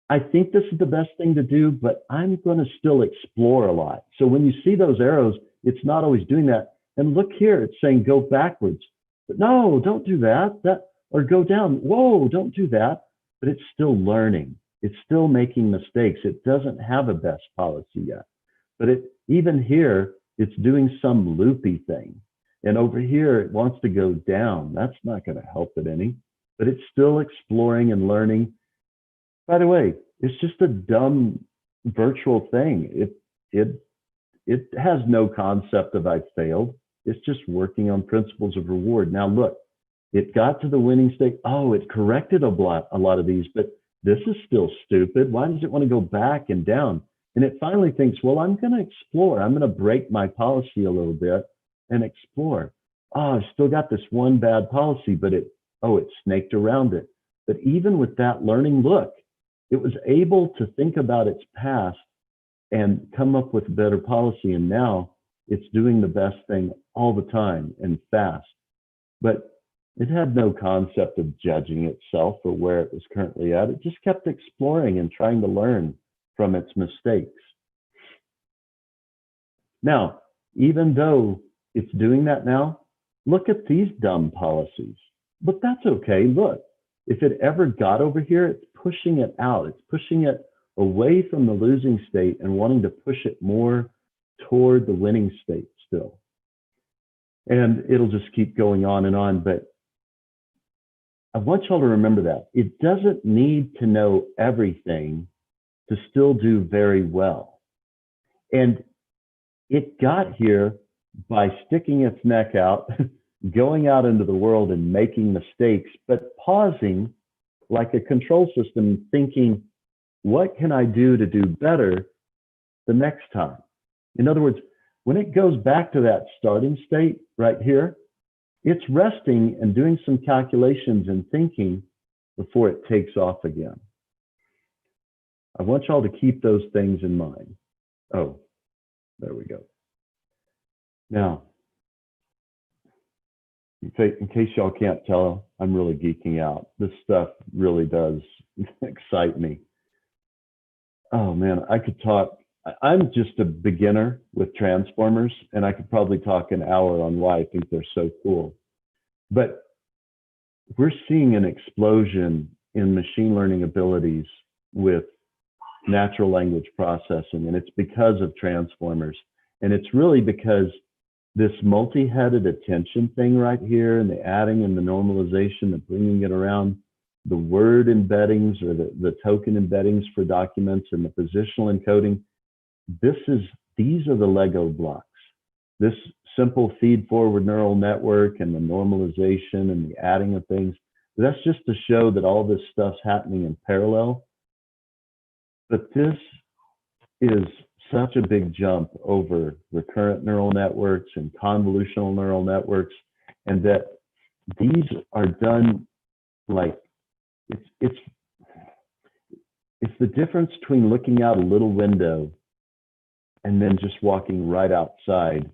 Speaker 2: I think this is the best thing to do, but I'm going to still explore a lot. So when you see those arrows, it's not always doing that. And look here, it's saying go backwards. But no, don't do that. Or go down. Whoa, don't do that. But it's still learning. It's still making mistakes. It doesn't have a best policy yet. But even here, it's doing some loopy thing. And over here, it wants to go down. That's not going to help it any. But it's still exploring and learning. By the way, it's just a dumb virtual thing. It has no concept of I failed. It's just working on principles of reward. Now look, it got to the winning state. Oh, it corrected a lot of these, but this is still stupid. Why does it want to go back and down? And it finally thinks, well, I'm going to explore. I'm going to break my policy a little bit and explore. Oh, I've still got this one bad policy, but it snaked around it. But even with that learning, look, it was able to think about its past and come up with a better policy. And now it's doing the best thing all the time and fast. But it had no concept of judging itself or where it was currently at. It just kept exploring and trying to learn from its mistakes. Now, even though it's doing that now, look at these dumb policies. But that's okay. Look, if it ever got over here, it's pushing it out. It's pushing it away from the losing state and wanting to push it more toward the winning state still. And it'll just keep going on and on. But I want y'all to remember that. It doesn't need to know everything to still do very well. And it got here by sticking its neck out, going out into the world and making mistakes, but pausing like a control system, thinking, what can I do to do better the next time? In other words, when it goes back to that starting state right here, it's resting and doing some calculations and thinking before it takes off again. I want y'all to keep those things in mind. Oh, there we go. Now, in case y'all can't tell, I'm really geeking out. This stuff really does excite me. Oh man, I could talk. I'm just a beginner with transformers, and I could probably talk an hour on why I think they're so cool. But we're seeing an explosion in machine learning abilities with natural language processing, and it's because of transformers. And it's really because this multi-headed attention thing right here, and the adding and the normalization, the bringing it around, the word embeddings or the token embeddings for documents, and the positional encoding, these are the Lego blocks. This simple feed-forward neural network and the normalization and the adding of things, that's just to show that all this stuff's happening in parallel. But this is such a big jump over recurrent neural networks and convolutional neural networks, and that these are done like, it's the difference between looking out a little window and then just walking right outside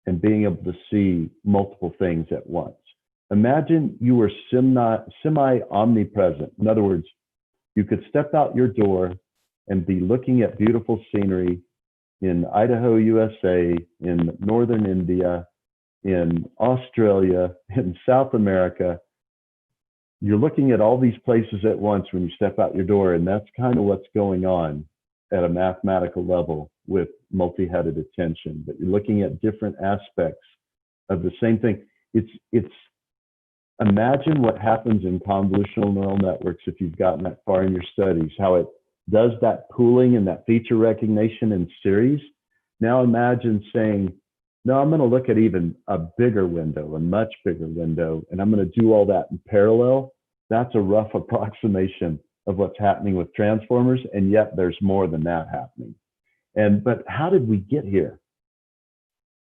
Speaker 2: and being able to see multiple things at once. Imagine you were semi-omnipresent. In other words, you could step out your door and be looking at beautiful scenery in Idaho, USA, in northern India, in Australia, in South America. You're looking at all these places at once when you step out your door, and that's kind of what's going on at a mathematical level with multi-headed attention. But you're looking at different aspects of the same thing. It's imagine what happens in convolutional neural networks if you've gotten that far in your studies, how it does that pooling and that feature recognition in series. Now imagine saying, no, I'm going to look at even a bigger window, a much bigger window, and I'm going to do all that in parallel. That's a rough approximation of what's happening with transformers, and yet there's more than that happening. But how did we get here?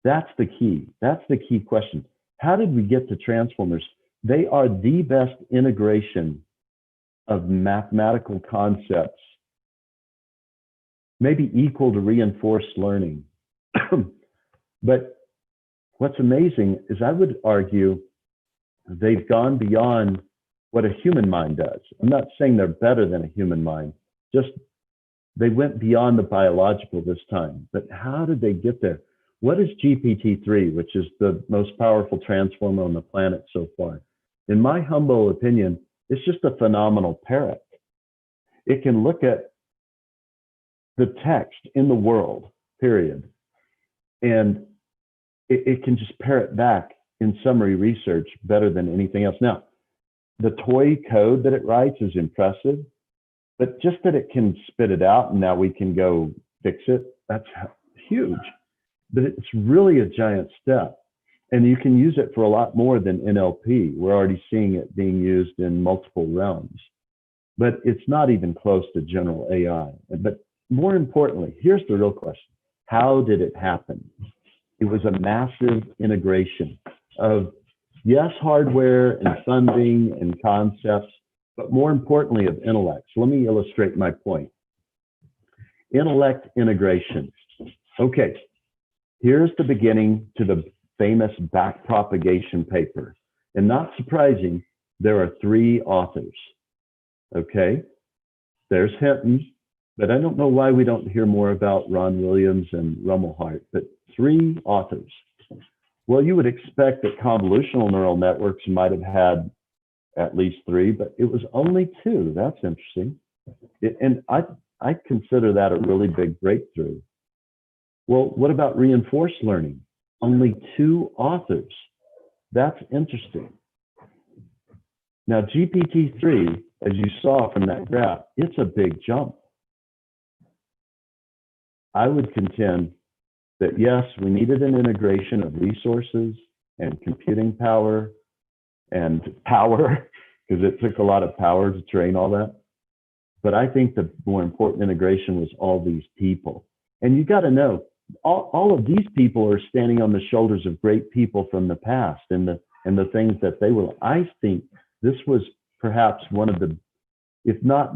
Speaker 2: That's the key. That's the key question. How did we get to transformers? They are the best integration of mathematical concepts, maybe equal to reinforced learning. But what's amazing is I would argue they've gone beyond what a human mind does. I'm not saying they're better than a human mind, just they went beyond the biological this time. But how did they get there? What is GPT-3, which is the most powerful transformer on the planet so far? In my humble opinion, it's just a phenomenal parrot. It can look at the text in the world, period, and it can just parrot back in summary research better than anything else. Now, the toy code that it writes is impressive, but just that it can spit it out and now we can go fix it, that's huge. But it's really a giant step. And you can use it for a lot more than NLP. We're already seeing it being used in multiple realms. But it's not even close to general AI. But more importantly, here's the real question. How did it happen? It was a massive integration of, yes, hardware and funding and concepts, but more importantly of intellect. So let me illustrate my point. Intellect integration. Okay, here's the beginning to the famous backpropagation paper. And not surprising, there are 3 authors. Okay, there's Hinton, but I don't know why we don't hear more about Ron Williams and Rummelhart, but 3 authors. Well, you would expect that convolutional neural networks might have had at least 3, but it was only 2. That's interesting. And I consider that a really big breakthrough. Well, what about reinforced learning? Only 2 authors. That's interesting. Now, GPT-3, as you saw from that graph, it's a big jump. I would contend that yes, we needed an integration of resources and computing power and power, because it took a lot of power to train all that. But I think the more important integration was all these people. And you got to know, all of these people are standing on the shoulders of great people from the past and the things that they were. I think this was perhaps one of the, if not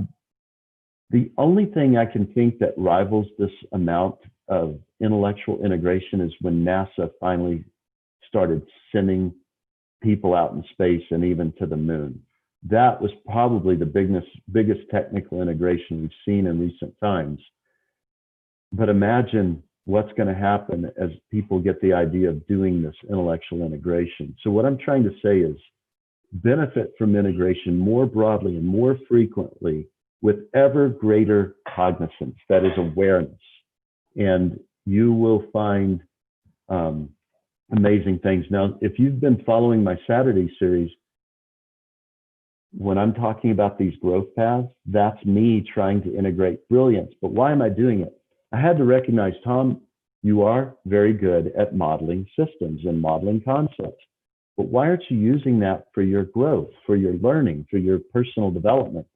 Speaker 2: the only thing I can think that rivals this amount of intellectual integration is when NASA finally started sending people out in space and even to the moon. That was probably the biggest technical integration we've seen in recent times. But imagine what's going to happen as people get the idea of doing this intellectual integration. So what I'm trying to say is benefit from integration more broadly and more frequently with ever greater cognizance, that is awareness. And you will find amazing things. Now, if you've been following my Saturday series, when I'm talking about these growth paths, that's me trying to integrate brilliance. But why am I doing it? I had to recognize, Thom, you are very good at modeling systems and modeling concepts. But why aren't you using that for your growth, for your learning, for your personal development?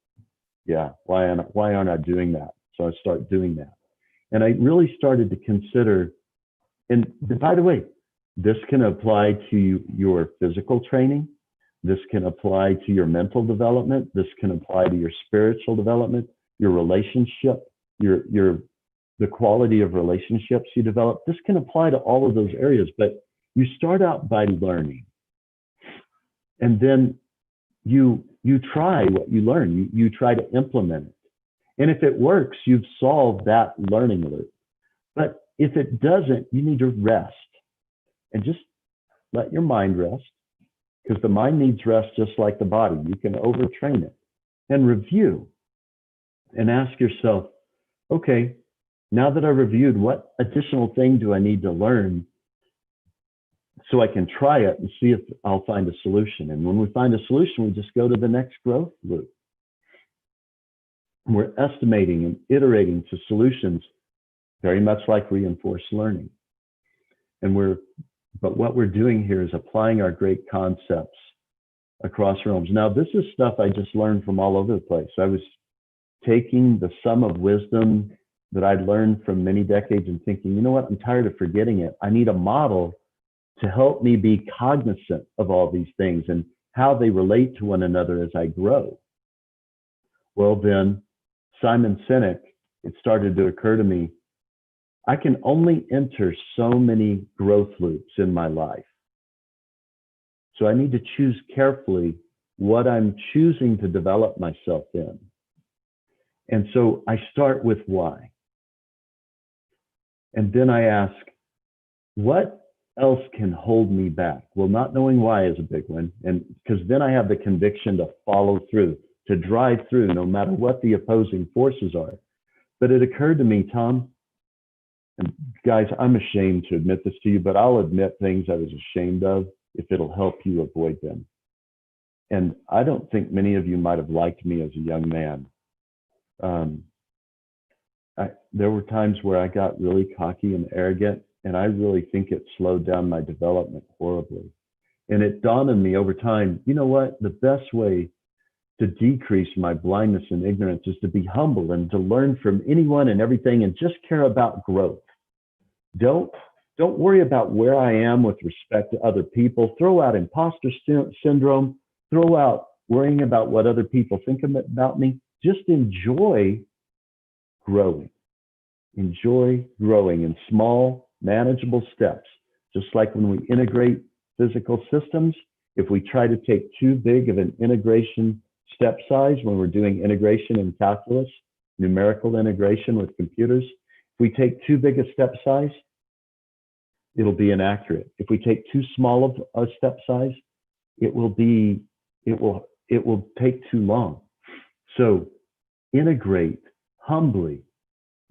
Speaker 2: Yeah, why aren't I doing that? So I start doing that. And I really started to consider, and by the way, this can apply to your physical training. This can apply to your mental development. This can apply to your spiritual development, your relationship, the quality of relationships you develop. This can apply to all of those areas, but you start out by learning. And then you try what you learn. You try to implement it. And if it works, you've solved that learning loop. But if it doesn't, you need to rest and just let your mind rest, because the mind needs rest just like the body. You can overtrain it. And review and ask yourself, okay, now that I reviewed, what additional thing do I need to learn so I can try it and see if I'll find a solution? And when we find a solution, we just go to the next growth loop. We're estimating and iterating to solutions very much like reinforced learning. But what we're doing here is applying our great concepts across realms. Now, this is stuff I just learned from all over the place. I was taking the sum of wisdom that I'd learned from many decades and thinking, you know what, I'm tired of forgetting it. I need a model to help me be cognizant of all these things and how they relate to one another as I grow. Well, then Simon Sinek, it started to occur to me, I can only enter so many growth loops in my life. So I need to choose carefully what I'm choosing to develop myself in. And so I start with why. And then I ask, what else can hold me back? Well, not knowing why is a big one. And because then I have the conviction to follow through, to drive through no matter what the opposing forces are. But it occurred to me, Thom, and guys, I'm ashamed to admit this to you, but I'll admit things I was ashamed of if it'll help you avoid them. And I don't think many of you might have liked me as a young man. There were times where I got really cocky and arrogant, and I really think it slowed down my development horribly. And it dawned on me over time, you know what? The best way to decrease my blindness and ignorance is to be humble and to learn from anyone and everything and just care about growth. Don't worry about where I am with respect to other people. Throw out imposter syndrome. Throw out worrying about what other people think about me. Just enjoy growing. Enjoy growing in small, manageable steps. Just like when we integrate physical systems, if we try to take too big of an integration step size when we're doing integration in calculus, numerical integration with computers, if we take too big a step size, it'll be inaccurate. If we take too small of a step size, it will take too long. So integrate humbly.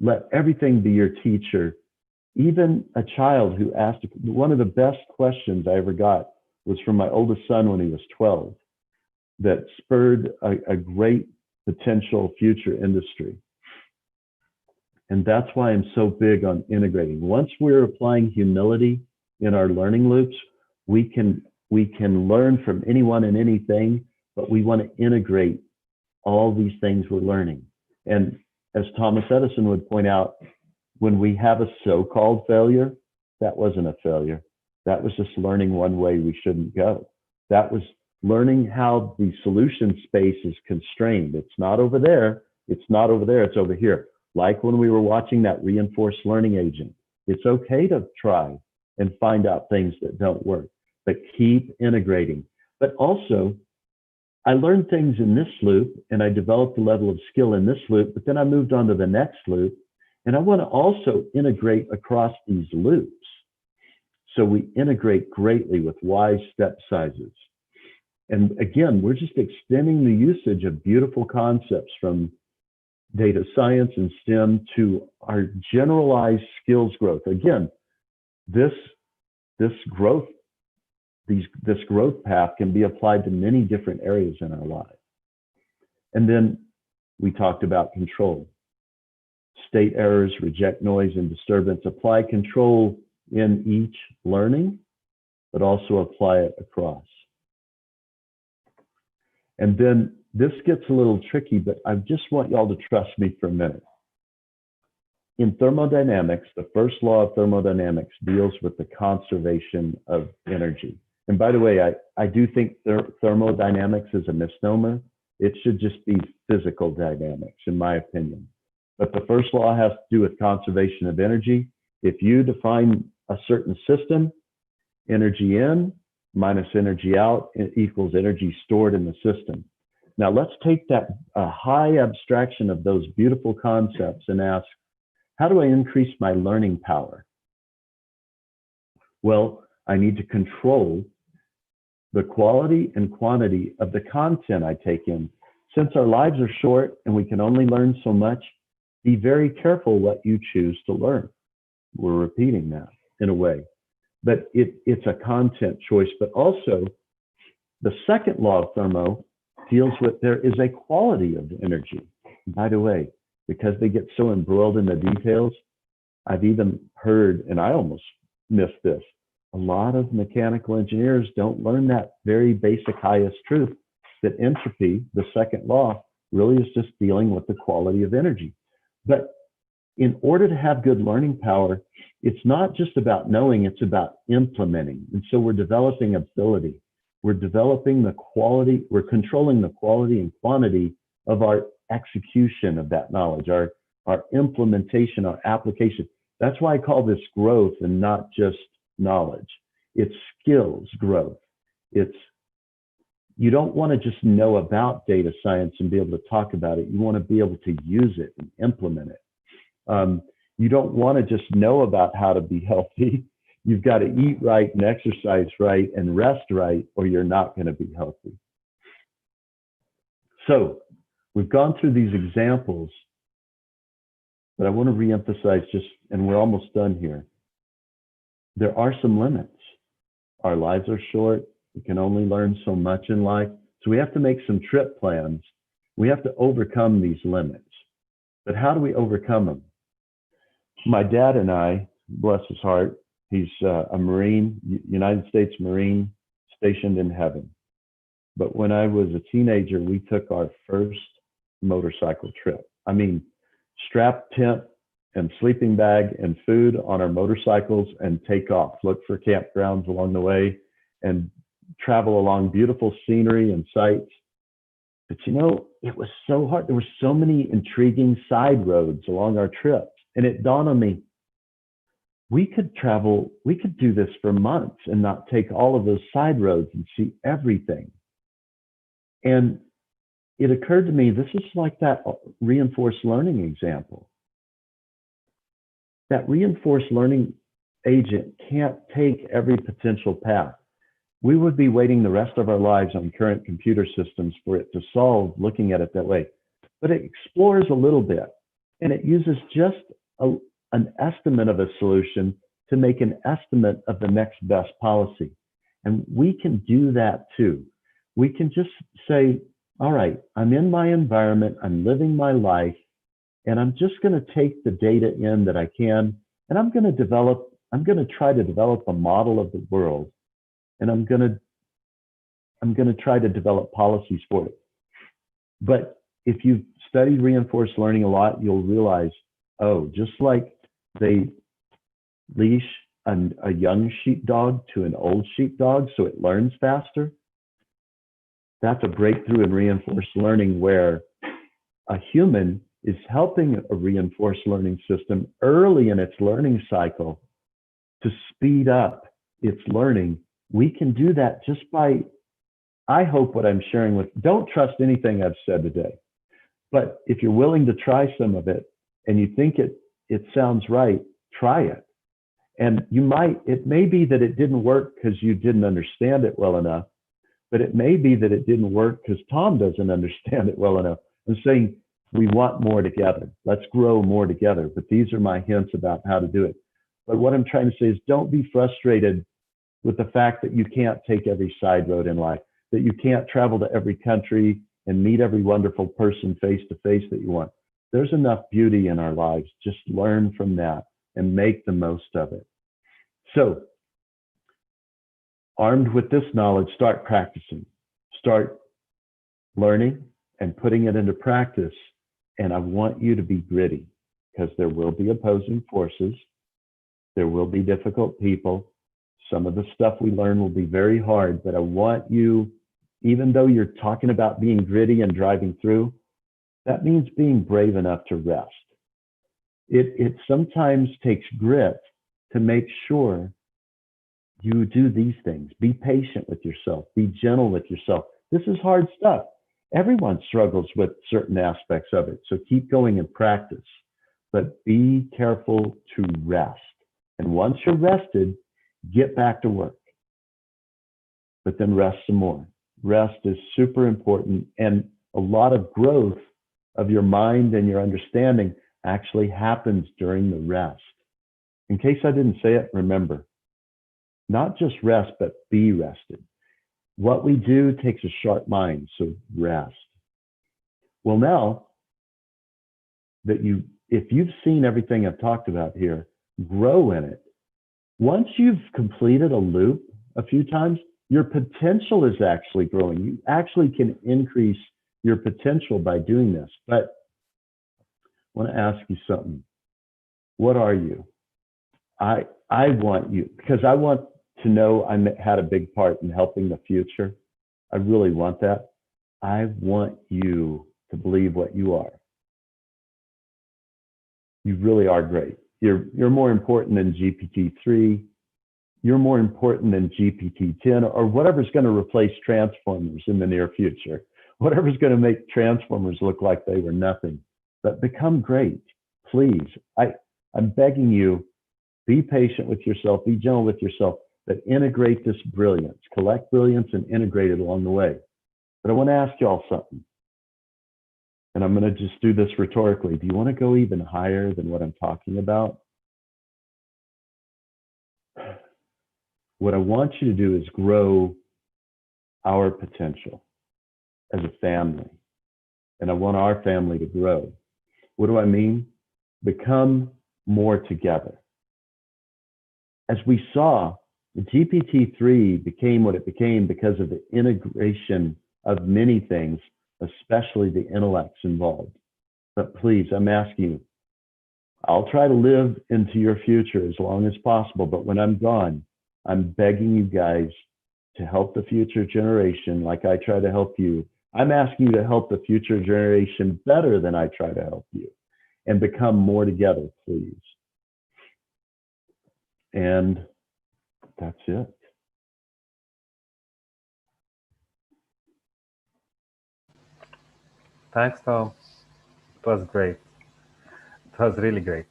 Speaker 2: Let everything be your teacher. Even a child who asked, one of the best questions I ever got was from my oldest son when he was 12, that spurred a great potential future industry. And that's why I'm so big on integrating. Once we're applying humility in our learning loops, we can learn from anyone and anything, but we want to integrate all these things we're learning. And as Thomas Edison would point out, when we have a so-called failure, that wasn't a failure. That was just learning one way we shouldn't go. That was learning how the solution space is constrained. It's not over there. It's not over there. It's over here. Like when we were watching that reinforced learning agent. It's okay to try and find out things that don't work, but keep integrating. But also, I learned things in this loop and I developed a level of skill in this loop, but then I moved on to the next loop. And I want to also integrate across these loops. So we integrate greatly with wise step sizes. And again, we're just extending the usage of beautiful concepts from data science and STEM to our generalized skills growth. Again, this growth path can be applied to many different areas in our lives. And then we talked about control. State errors, reject noise and disturbance. Apply control in each learning, but also apply it across. And then this gets a little tricky, but I just want y'all to trust me for a minute. In thermodynamics, the first law of thermodynamics deals with the conservation of energy. And by the way, I do think thermodynamics is a misnomer. It should just be physical dynamics, in my opinion. But the first law has to do with conservation of energy. If you define a certain system, energy in minus energy out equals energy stored in the system. Now let's take that high abstraction of those beautiful concepts and ask, how do I increase my learning power? Well, I need to control the quality and quantity of the content I take in. Since our lives are short and we can only learn so much, be very careful what you choose to learn. We're repeating that in a way, but it's a content choice. But also, the second law of thermo deals with there is a quality of energy. By the way, because they get so embroiled in the details, I've even heard, and I almost missed this, a lot of mechanical engineers don't learn that very basic highest truth, that entropy, the second law, really is just dealing with the quality of energy. But in order to have good learning power, it's not just about knowing, it's about implementing. And so we're developing ability. We're developing the quality, we're controlling the quality and quantity of our execution of that knowledge, our implementation, our application. That's why I call this growth and not just knowledge. It's skills growth. It's you don't want to just know about data science and be able to talk about it. You want to be able to use it and implement it. You don't want to just know about how to be healthy. You've got to eat right and exercise right and rest right, or you're not going to be healthy. So we've gone through these examples, but I want to reemphasize just, and we're almost done here. There are some limits. Our lives are short. We can only learn so much in life. So we have to make some trip plans. We have to overcome these limits. But how do we overcome them? My dad and I, bless his heart, he's a Marine, United States Marine, stationed in heaven. But when I was a teenager, we took our first motorcycle trip. I mean, strap tent and sleeping bag and food on our motorcycles and take off, look for campgrounds along the way and travel along beautiful scenery and sights. But you know, it was so hard. There were so many intriguing side roads along our trips. And it dawned on me, we could do this for months and not take all of those side roads and see everything. And it occurred to me, this is like that reinforced learning example. That reinforced learning agent can't take every potential path. We would be waiting the rest of our lives on current computer systems for it to solve, looking at it that way. But it explores a little bit, and it uses just an estimate of a solution to make an estimate of the next best policy. And we can do that too. We can just say, all right, I'm in my environment, I'm living my life, and I'm just going to take the data in that I can, and I'm going to try to develop a model of the world, and I'm going to try to develop policies for it. But if you've studied reinforced learning a lot, you'll realize, oh, just like they leash a young sheepdog to an old sheepdog so it learns faster, that's a breakthrough in reinforced learning where a human is helping a reinforced learning system early in its learning cycle to speed up its learning. We can do that just by, I hope what I'm sharing with, don't trust anything I've said today. But if you're willing to try some of it and you think it sounds right, try it. And it may be that it didn't work because you didn't understand it well enough, but it may be that it didn't work because Thom doesn't understand it well enough. I'm saying we want more together. Let's grow more together. But these are my hints about how to do it. But what I'm trying to say is don't be frustrated with the fact that you can't take every side road in life, that you can't travel to every country and meet every wonderful person face to face that you want. There's enough beauty in our lives. Just learn from that and make the most of it. So, armed with this knowledge, start practicing. Start learning and putting it into practice. And I want you to be gritty because there will be opposing forces. There will be difficult people. Some of the stuff we learn will be very hard, but I want you, even though you're talking about being gritty and driving through, that means being brave enough to rest. It sometimes takes grit to make sure you do these things. Be patient with yourself. Be gentle with yourself. This is hard stuff. Everyone struggles with certain aspects of it. So keep going and practice, but be careful to rest. And once you're rested, get back to work, but then rest some more. Rest is super important. And a lot of growth of your mind and your understanding actually happens during the rest. In case I didn't say it, remember, not just rest, but be rested. What we do takes a sharp mind, so rest. Well, now that if you've seen everything I've talked about here, grow in it. Once you've completed a loop a few times, your potential is actually growing. You actually can increase your potential by doing this. But I want to ask you something. What are you? I want you, because I want to know I had a big part in helping the future. I really want that. I want you to believe what you are. You really are great. You're more important than GPT-3. you're more important than GPT-10 or whatever's going to replace transformers in the near future, whatever's going to make transformers look like they were nothing. But become great, please. I'm begging you, be patient with yourself, be gentle with yourself, but integrate this brilliance, collect brilliance and integrate it along the way. But I want to ask y'all something, and I'm going to just do this rhetorically. Do you want to go even higher than what I'm talking about? What I want you to do is grow our potential as a family, and I want our family to grow. What do I mean? Become more together. As we saw, the GPT-3 became what it became because of the integration of many things, especially the intellects involved. But please, I'm asking you, I'll try to live into your future as long as possible, but when I'm gone, I'm begging you guys to help the future generation like I try to help you. I'm asking you to help the future generation better than I try to help you and become more together, please. And that's it.
Speaker 1: Thanks, Tom. It was great. It was really great.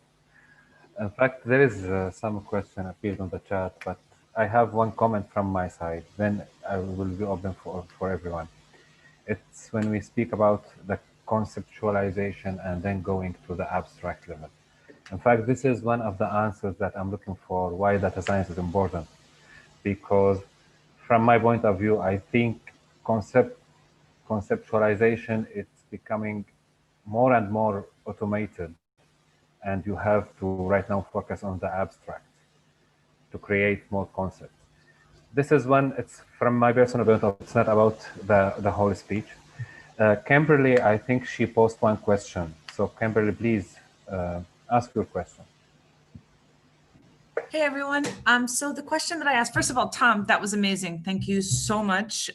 Speaker 1: In fact, there is some question appeared on the chat, but I have one comment from my side. Then I will be open for everyone. It's when we speak about the conceptualization and then going to the abstract level. In fact, this is one of the answers that I'm looking for why data science is important. Because from my point of view, I think conceptualization it's becoming more and more automated, and you have to right now focus on the abstract to create more concepts. This is one, it's from my personal point of view, it's not about the whole speech. Kimberly, I think she posed one question. So Kimberly, please ask your question.
Speaker 3: Hey everyone. So the question that I asked, first of all, Tom, that was amazing. Thank you so much.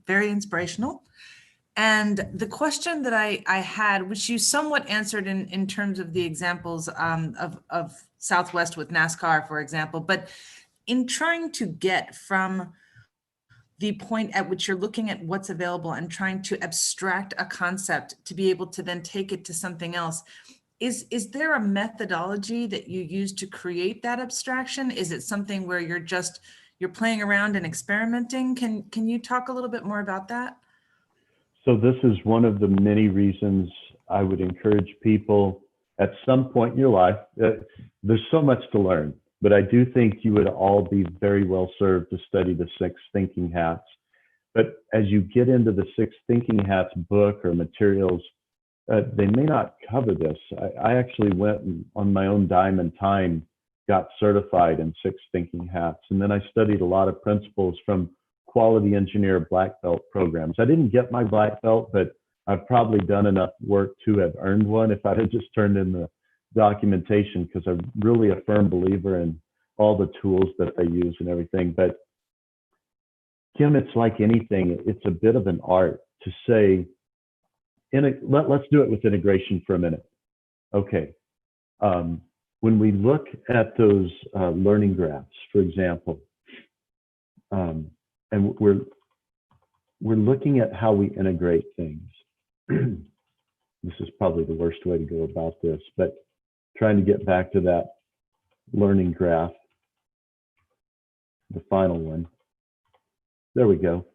Speaker 3: Very inspirational. And the question that I had, which you somewhat answered in terms of the examples of Southwest with NASCAR, for example, but in trying to get from the point at which you're looking at what's available and trying to abstract a concept to be able to then take it to something else, is there a methodology that you use to create that abstraction? Is it something where you're playing around and experimenting? Can you talk a little bit more about that?
Speaker 2: So this is one of the many reasons I would encourage people at some point in your life. There's so much to learn, but I do think you would all be very well served to study the 6 Thinking Hats. But as you get into the 6 Thinking Hats book or materials, they may not cover this. I actually went on my own dime and time, got certified in 6 Thinking Hats. And then I studied a lot of principles from quality engineer black belt programs. I didn't get my black belt, but I've probably done enough work to have earned one if I had just turned in the documentation, because I'm really a firm believer in all the tools that they use and everything. But Kim, it's like anything, it's a bit of an art to say, let's do it with integration for a minute. Okay. When we look at those learning graphs, for example, and we're looking at how we integrate things. This is probably the worst way to go about this, but trying to get back to that learning graph, the final one. There we go.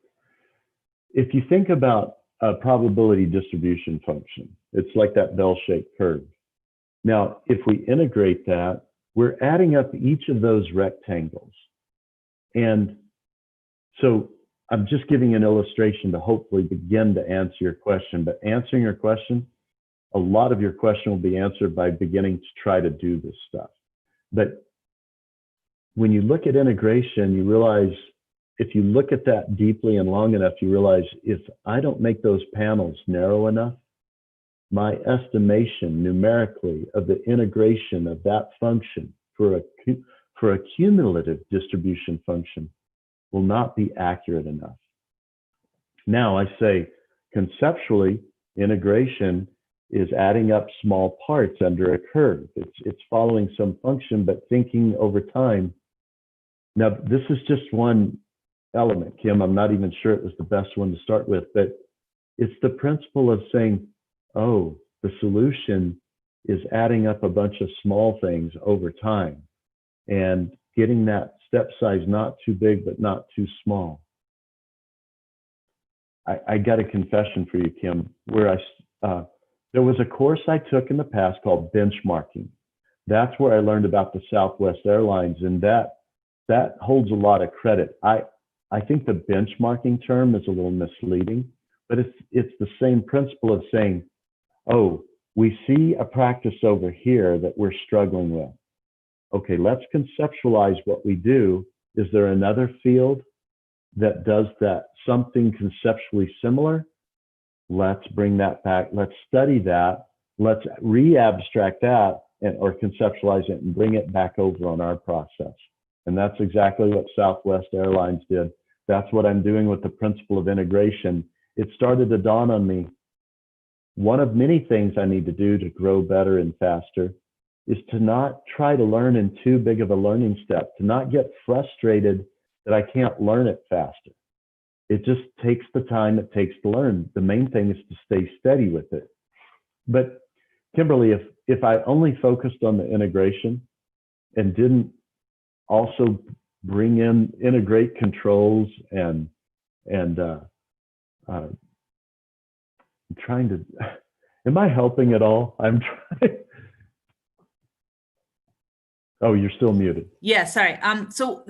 Speaker 2: If you think about a probability distribution function, it's like that bell-shaped curve. Now, if we integrate that, we're adding up each of those rectangles. And so I'm just giving an illustration to hopefully begin to answer your question, but answering your question, a lot of your question will be answered by beginning to try to do this stuff. But when you look at integration, you realize, if you look at that deeply and long enough, you realize if I don't make those panels narrow enough, my estimation numerically of the integration of that function for a cumulative distribution function will not be accurate enough. Now I say conceptually, integration is adding up small parts under a curve. It's following some function, but thinking over time, Now, this is just one element, Kim. I'm not even sure it was the best one to start with, but it's the principle of saying, oh, the solution is adding up a bunch of small things over time and getting that step size not too big, but not too small. I got a confession for you, Kim, where there was a course I took in the past called benchmarking. That's where I learned about the Southwest Airlines, and that holds a lot of credit. I think the benchmarking term is a little misleading, but it's the same principle of saying, oh, we see a practice over here that we're struggling with. Okay, let's conceptualize what we do. Is there another field that does that, something conceptually similar? Let's bring that back. Let's study that. Let's re-abstract that or conceptualize it and bring it back over on our process. And that's exactly what Southwest Airlines did. That's what I'm doing with the principle of integration. It started to dawn on me. One of many things I need to do to grow better and faster is to not try to learn in too big of a learning step, to not get frustrated that I can't learn it faster. It just takes the time it takes to learn. The main thing is to stay steady with it. But Kimberly, if I only focused on the integration and didn't also integrate controls and I'm trying to, am I helping at all? I'm trying. Oh, you're still muted.
Speaker 3: Yeah, sorry. So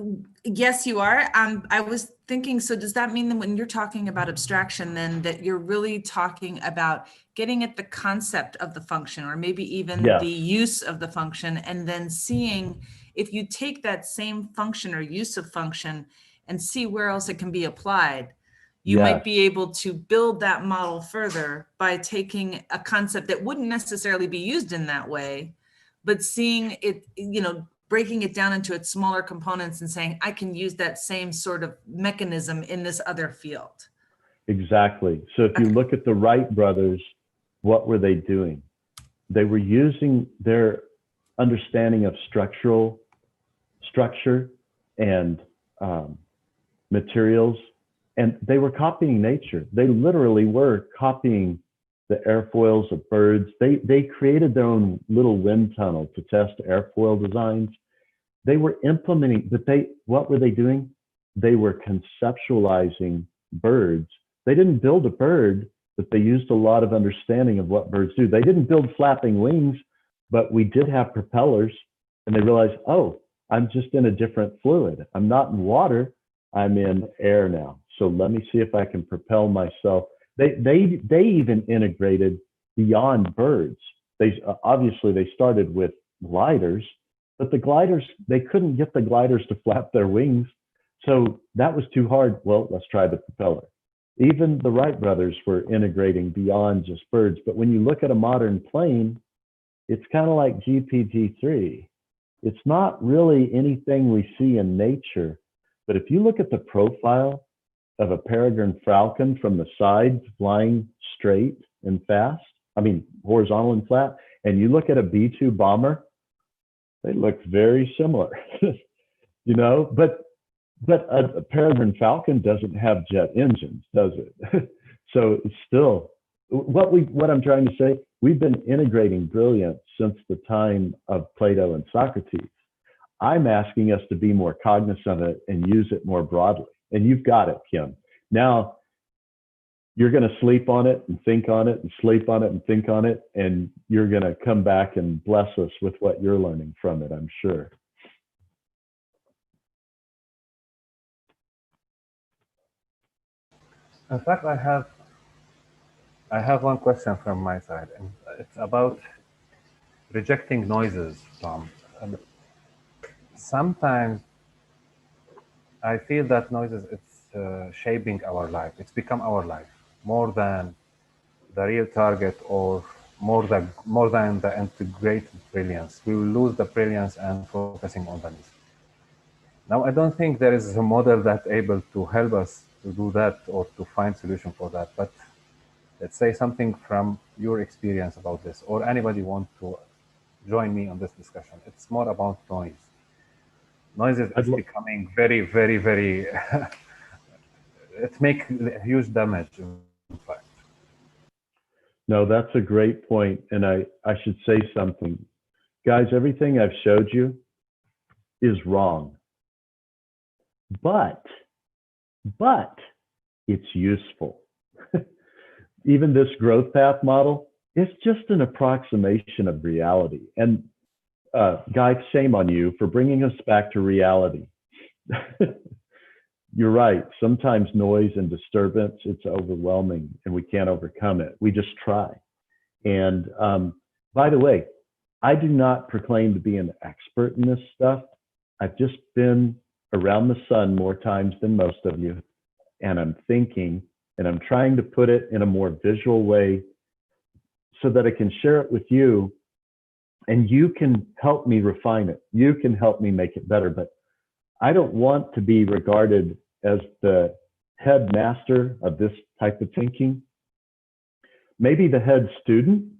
Speaker 3: yes, you are. I was thinking, so does that mean that when you're talking about abstraction, then that you're really talking about getting at the concept of the function, or maybe even
Speaker 2: Yes.
Speaker 3: the use of the function, and then seeing if you take that same function or use of function and see where else it can be applied, you might be able to build that model further by taking a concept that wouldn't necessarily be used in that way, but seeing it, breaking it down into its smaller components and saying, I can use that same sort of mechanism in this other field.
Speaker 2: Exactly. So if you look at the Wright brothers, what were they doing? They were using their understanding of structure and materials, and they were copying nature. They literally were copying the airfoils of birds. They created their own little wind tunnel to test airfoil designs. They were implementing, but what were they doing? They were conceptualizing birds. They didn't build a bird, but they used a lot of understanding of what birds do. They didn't build flapping wings, but we did have propellers, and they realized, oh, I'm just in a different fluid. I'm not in water, I'm in air now. So let me see if I can propel myself. They even integrated beyond birds. Obviously they started with gliders, but the gliders, they couldn't get the gliders to flap their wings. So that was too hard. Well, let's try the propeller. Even the Wright brothers were integrating beyond just birds. But when you look at a modern plane, it's kind of like GPT-3. It's not really anything we see in nature. But if you look at the profile of a peregrine falcon from the side, flying straight and fast, horizontal and flat, and you look at a B-2 bomber, they look very similar, but a peregrine falcon doesn't have jet engines, does it? So it's still, what I'm trying to say, we've been integrating brilliance since the time of Plato and Socrates. I'm asking us to be more cognizant of it and use it more broadly. And you've got it, Kim. Now you're going to sleep on it and think on it and sleep on it and think on it. And you're going to come back and bless us with what you're learning from it, I'm sure.
Speaker 1: In fact, I have one question from my side, and it's about rejecting noises, Tom. And sometimes I feel that noises, it's shaping our life. It's become our life more than the real target, or more than the integrated brilliance. We will lose the brilliance and focusing on the noise. Now, I don't think there is a model that's able to help us to do that or to find solution for that. But let's say something from your experience about this, or anybody want to join me on this discussion. It's more about noise. Noise is becoming very, very, very, it makes huge damage, in fact.
Speaker 2: No, that's a great point. And I should say something. Guys, everything I've showed you is wrong. But it's useful. Even this growth path model is just an approximation of reality. And guys, shame on you for bringing us back to reality. You're right. Sometimes noise and disturbance, it's overwhelming and we can't overcome it. We just try. And by the way, I do not proclaim to be an expert in this stuff. I've just been around the sun more times than most of you. And I'm thinking, and I'm trying to put it in a more visual way so that I can share it with you and you can help me refine it. You can help me make it better. But I don't want to be regarded as the head master of this type of thinking. Maybe the head student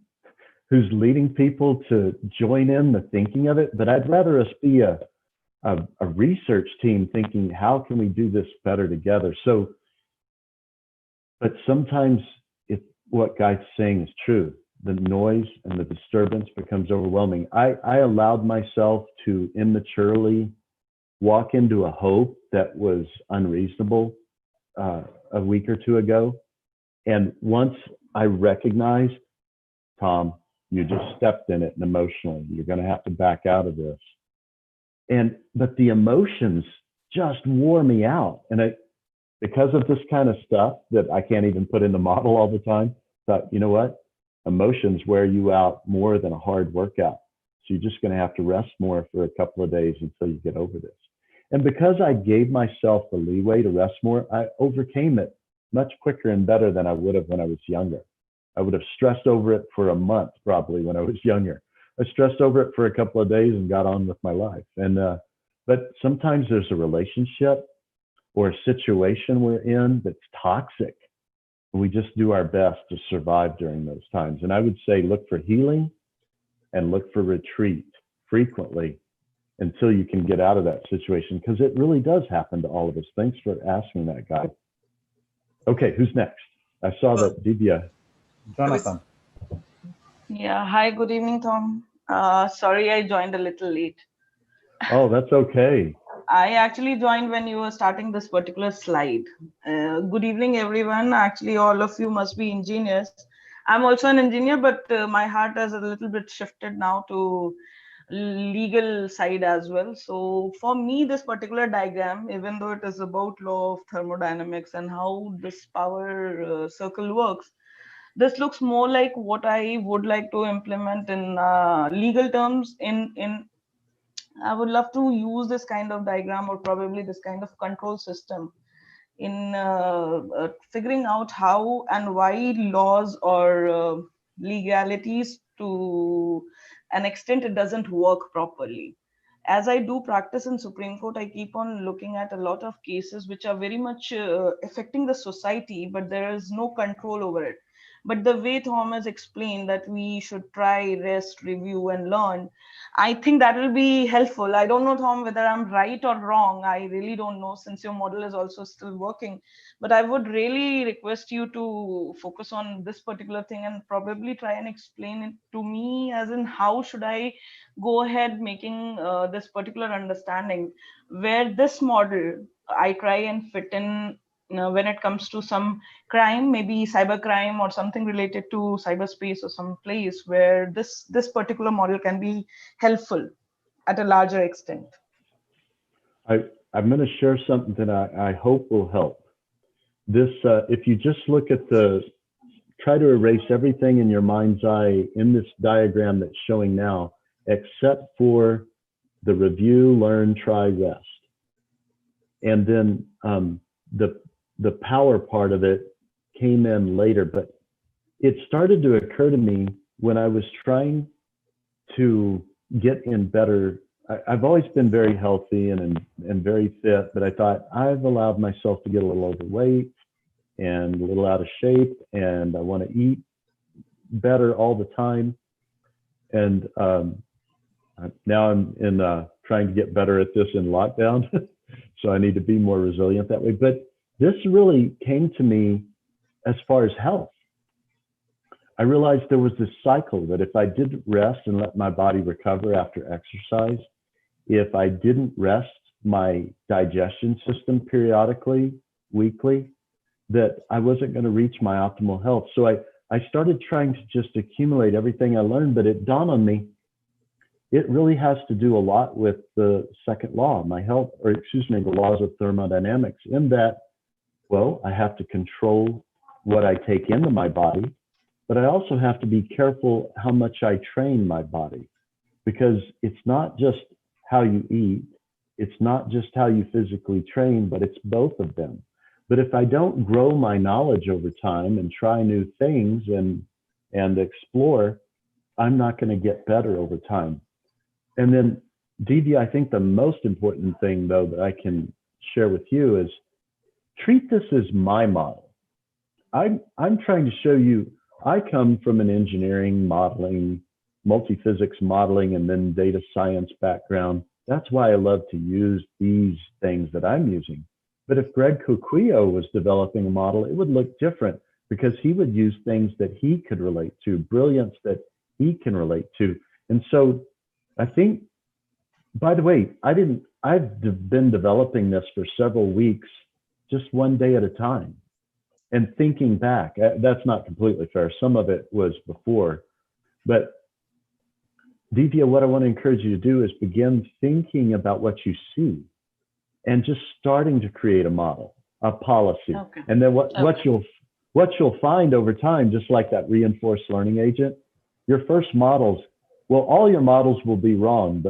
Speaker 2: who's leading people to join in the thinking of it, but I'd rather us be a research team thinking, how can we do this better together? So, but sometimes what Guy's saying is true. The noise and the disturbance becomes overwhelming. I allowed myself to immaturely walk into a hope that was unreasonable a week or two ago. And once I recognized, Thom, you just stepped in it and emotionally, you're going to have to back out of this. But the emotions just wore me out. And because of this kind of stuff that I can't even put in the model all the time, thought, you know what? Emotions wear you out more than a hard workout. So you're just going to have to rest more for a couple of days until you get over this. And because I gave myself the leeway to rest more, I overcame it much quicker and better than I would have when I was younger. I would have stressed over it for a month probably when I was younger. I stressed over it for a couple of days and got on with my life. But sometimes there's a relationship or a situation we're in that's toxic. And we just do our best to survive during those times. And I would say look for healing and look for retreat frequently until you can get out of that situation, because it really does happen to all of us. Thanks for asking that, Guy. Okay, who's next? I saw that Divya.
Speaker 1: Jonathan.
Speaker 4: Yeah, hi, good evening, Thom. Sorry, I joined a little late.
Speaker 2: Oh, that's okay.
Speaker 4: I actually joined when you were starting this particular slide. Good evening, everyone. Actually, all of you must be engineers. I'm also an engineer, but my heart has a little bit shifted now to legal side as well. So for me, this particular diagram, even though it is about law of thermodynamics and how this power circle works, this looks more like what I would like to implement in legal terms. I would love to use this kind of diagram or probably this kind of control system in figuring out how and why laws or legalities to an extent it doesn't work properly. As I do practice in Supreme Court, I keep on looking at a lot of cases which are very much affecting the society, but there is no control over it. But the way Thomas explained that we should try, rest, review, and learn, I think that will be helpful. I don't know, Thom, whether I'm right or wrong. I really don't know, since your model is also still working. But I would really request you to focus on this particular thing and probably try and explain it to me, as in how should I go ahead making this particular understanding, where this model I try and fit in when it comes to some crime, maybe cyber crime or something related to cyberspace or some place where this particular model can be helpful at a larger extent.
Speaker 2: I'm going to share something that I hope will help. This, if you just look at try to erase everything in your mind's eye in this diagram that's showing now, except for the review, learn, try, rest. And then the power part of it came in later, but it started to occur to me when I was trying to get in better. I've always been very healthy and very fit, but I thought I've allowed myself to get a little overweight and a little out of shape, and I want to eat better all the time. And now I'm in trying to get better at this in lockdown. So I need to be more resilient that way. But this really came to me as far as health. I realized there was this cycle that if I didn't rest and let my body recover after exercise, if I didn't rest my digestion system periodically, weekly, that I wasn't going to reach my optimal health. So I started trying to just accumulate everything I learned, but it dawned on me, it really has to do a lot with the second law, the laws of thermodynamics, in that, well, I have to control what I take into my body, but I also have to be careful how much I train my body, because it's not just how you eat, it's not just how you physically train, but it's both of them. But if I don't grow my knowledge over time and try new things and explore, I'm not going to get better over time. And then, Divya, I think the most important thing, though, that I can share with you is treat this as my model. I'm trying to show you, I come from an engineering, modeling, multi-physics modeling, and then data science background. That's why I love to use these things that I'm using. But if Greg Coquillo was developing a model, it would look different, because he would use things that he could relate to, brilliance that he can relate to. And so I think, by the way, I've been developing this for several weeks, just one day at a time. And thinking back, that's not completely fair. Some of it was before, but Divya, what I want to encourage you to do is begin thinking about what you see and just starting to create a model, a policy. Okay. And then what you'll find over time, just like that reinforced learning agent, your first models, well, all your models will be wrong,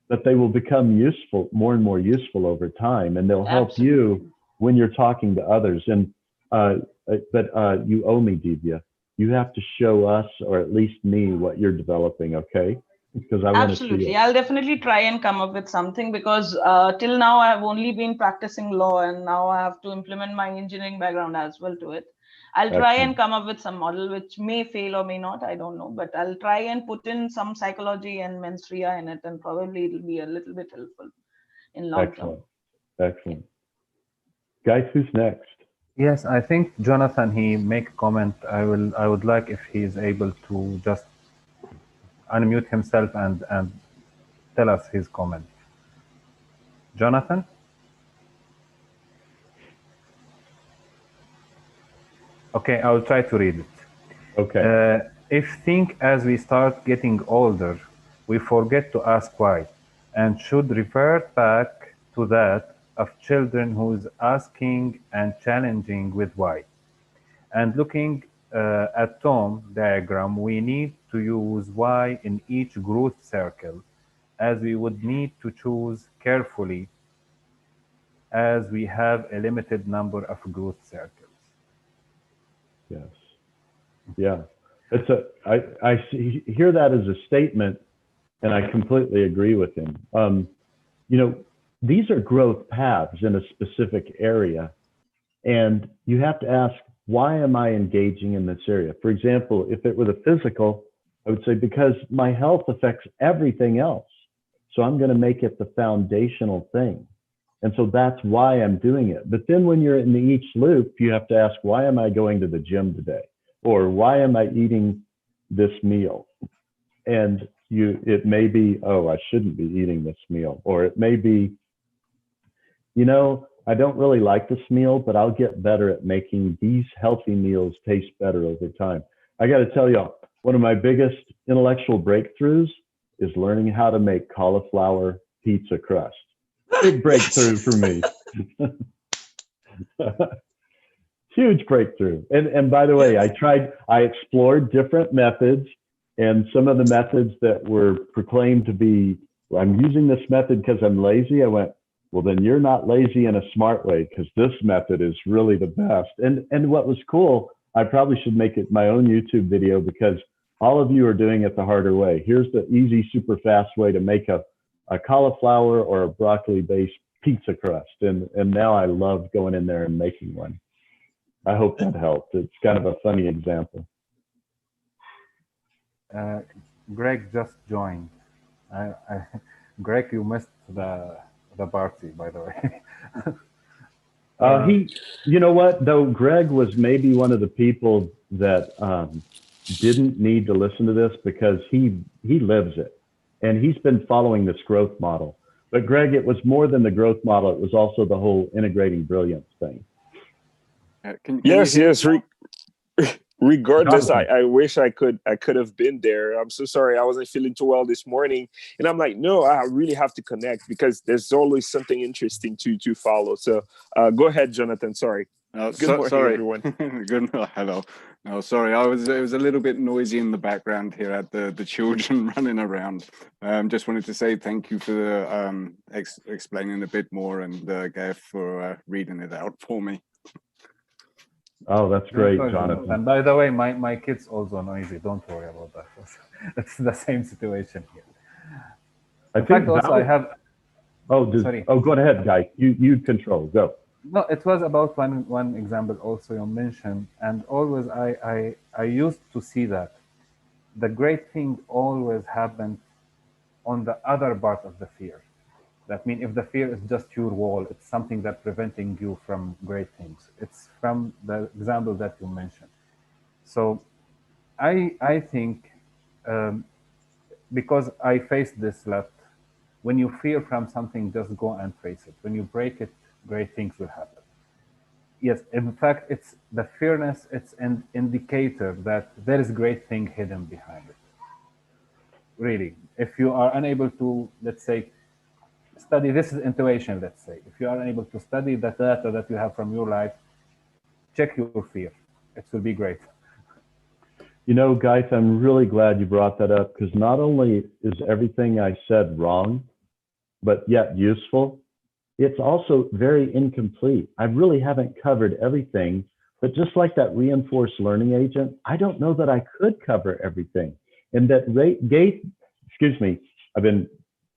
Speaker 2: but they will become useful, more and more useful over time, and they'll help you when you're talking to others. And but you owe me, Divya. You have to show us, or at least me, what you're developing, okay? Because I want to see it.
Speaker 4: Absolutely. I'll definitely try and come up with something, because till now I've only been practicing law, and now I have to implement my engineering background as well to it. I'll try and come up with some model, which may fail or may not, I don't know, but I'll try and put in some psychology and mens rea in it, and probably it'll be a little bit helpful in long term.
Speaker 2: Excellent. Guys, who's next?
Speaker 1: Yes, I think Jonathan, he make a comment. I would like if he is able to just unmute himself and tell us his comment. Jonathan? Okay, I will try to read it.
Speaker 2: Okay.
Speaker 1: If think as we start getting older, we forget to ask why, and should revert back to that of children who's asking and challenging with why. And looking at Thom diagram, we need to use why in each growth circle, as we would need to choose carefully, as we have a limited number of growth circles.
Speaker 2: Yes. Yeah. I hear that as a statement, and I completely agree with him. You know, these are growth paths in a specific area, and you have to ask, why am I engaging in this area? For example, if it were the physical, I would say because my health affects everything else. So I'm going to make it the foundational thing. And so that's why I'm doing it. But then when you're in each loop, you have to ask, why am I going to the gym today? Or why am I eating this meal? And it may be, oh, I shouldn't be eating this meal. Or it may be, you know, I don't really like this meal, but I'll get better at making these healthy meals taste better over time. I got to tell y'all, one of my biggest intellectual breakthroughs is learning how to make cauliflower pizza crust. Big breakthrough for me. Huge breakthrough. And by the way, I explored different methods, and some of the methods that were proclaimed to be, I'm using this method because I'm lazy. I went, well, then you're not lazy in a smart way, because this method is really the best. And what was cool, I probably should make it my own YouTube video, because all of you are doing it the harder way. Here's the easy, super fast way to make a cauliflower or a broccoli-based pizza crust. And now I love going in there and making one. I hope that helped. It's kind of a funny example.
Speaker 1: Greg just joined. Greg, you missed the party, by the way.
Speaker 2: You know what, though, Greg was maybe one of the people that didn't need to listen to this because he lives it, and he's been following this growth model. But Greg, it was more than the growth model. It was also the whole integrating brilliance thing.
Speaker 5: Yes. Regardless,
Speaker 2: Jonathan.
Speaker 5: I wish I could have been there. I'm so sorry. I wasn't feeling too well this morning. And I'm like, no, I really have to connect because there's always something interesting to follow. So go ahead, Jonathan. Sorry. Good morning,
Speaker 6: sorry.
Speaker 5: everyone.
Speaker 6: Good. Hello. No, sorry. It was a little bit noisy in the background here at the children running around. Just wanted to say thank you for explaining a bit more, and Gav for reading it out for me.
Speaker 2: Oh, that's great, Jonathan.
Speaker 1: And by the way, my kid's also noisy. Don't worry about that. It's the same situation here. In fact, also I have. Sorry.
Speaker 2: Oh, go ahead, Guy. You control. Go.
Speaker 1: No, it was about one example also you mentioned, and always I used to see that the great thing always happened on the other part of the fear. That means if the fear is just your wall, it's something that's preventing you from great things. It's from the example that you mentioned. So I think because I faced this lot, when you fear from something, just go and face it. When you break it, great things will happen. Yes, in fact, it's the fearness, it's an indicator that there is great thing hidden behind it. Really, if you are unable to, let's say, study, this is intuition, let's say. If you are unable to study the data that you have from your life, check your fear. It will be great.
Speaker 2: You know, guys, I'm really glad you brought that up, because not only is everything I said wrong, but yet useful, it's also very incomplete. I really haven't covered everything, but just like that reinforced learning agent, I don't know that I could cover everything. And that I've been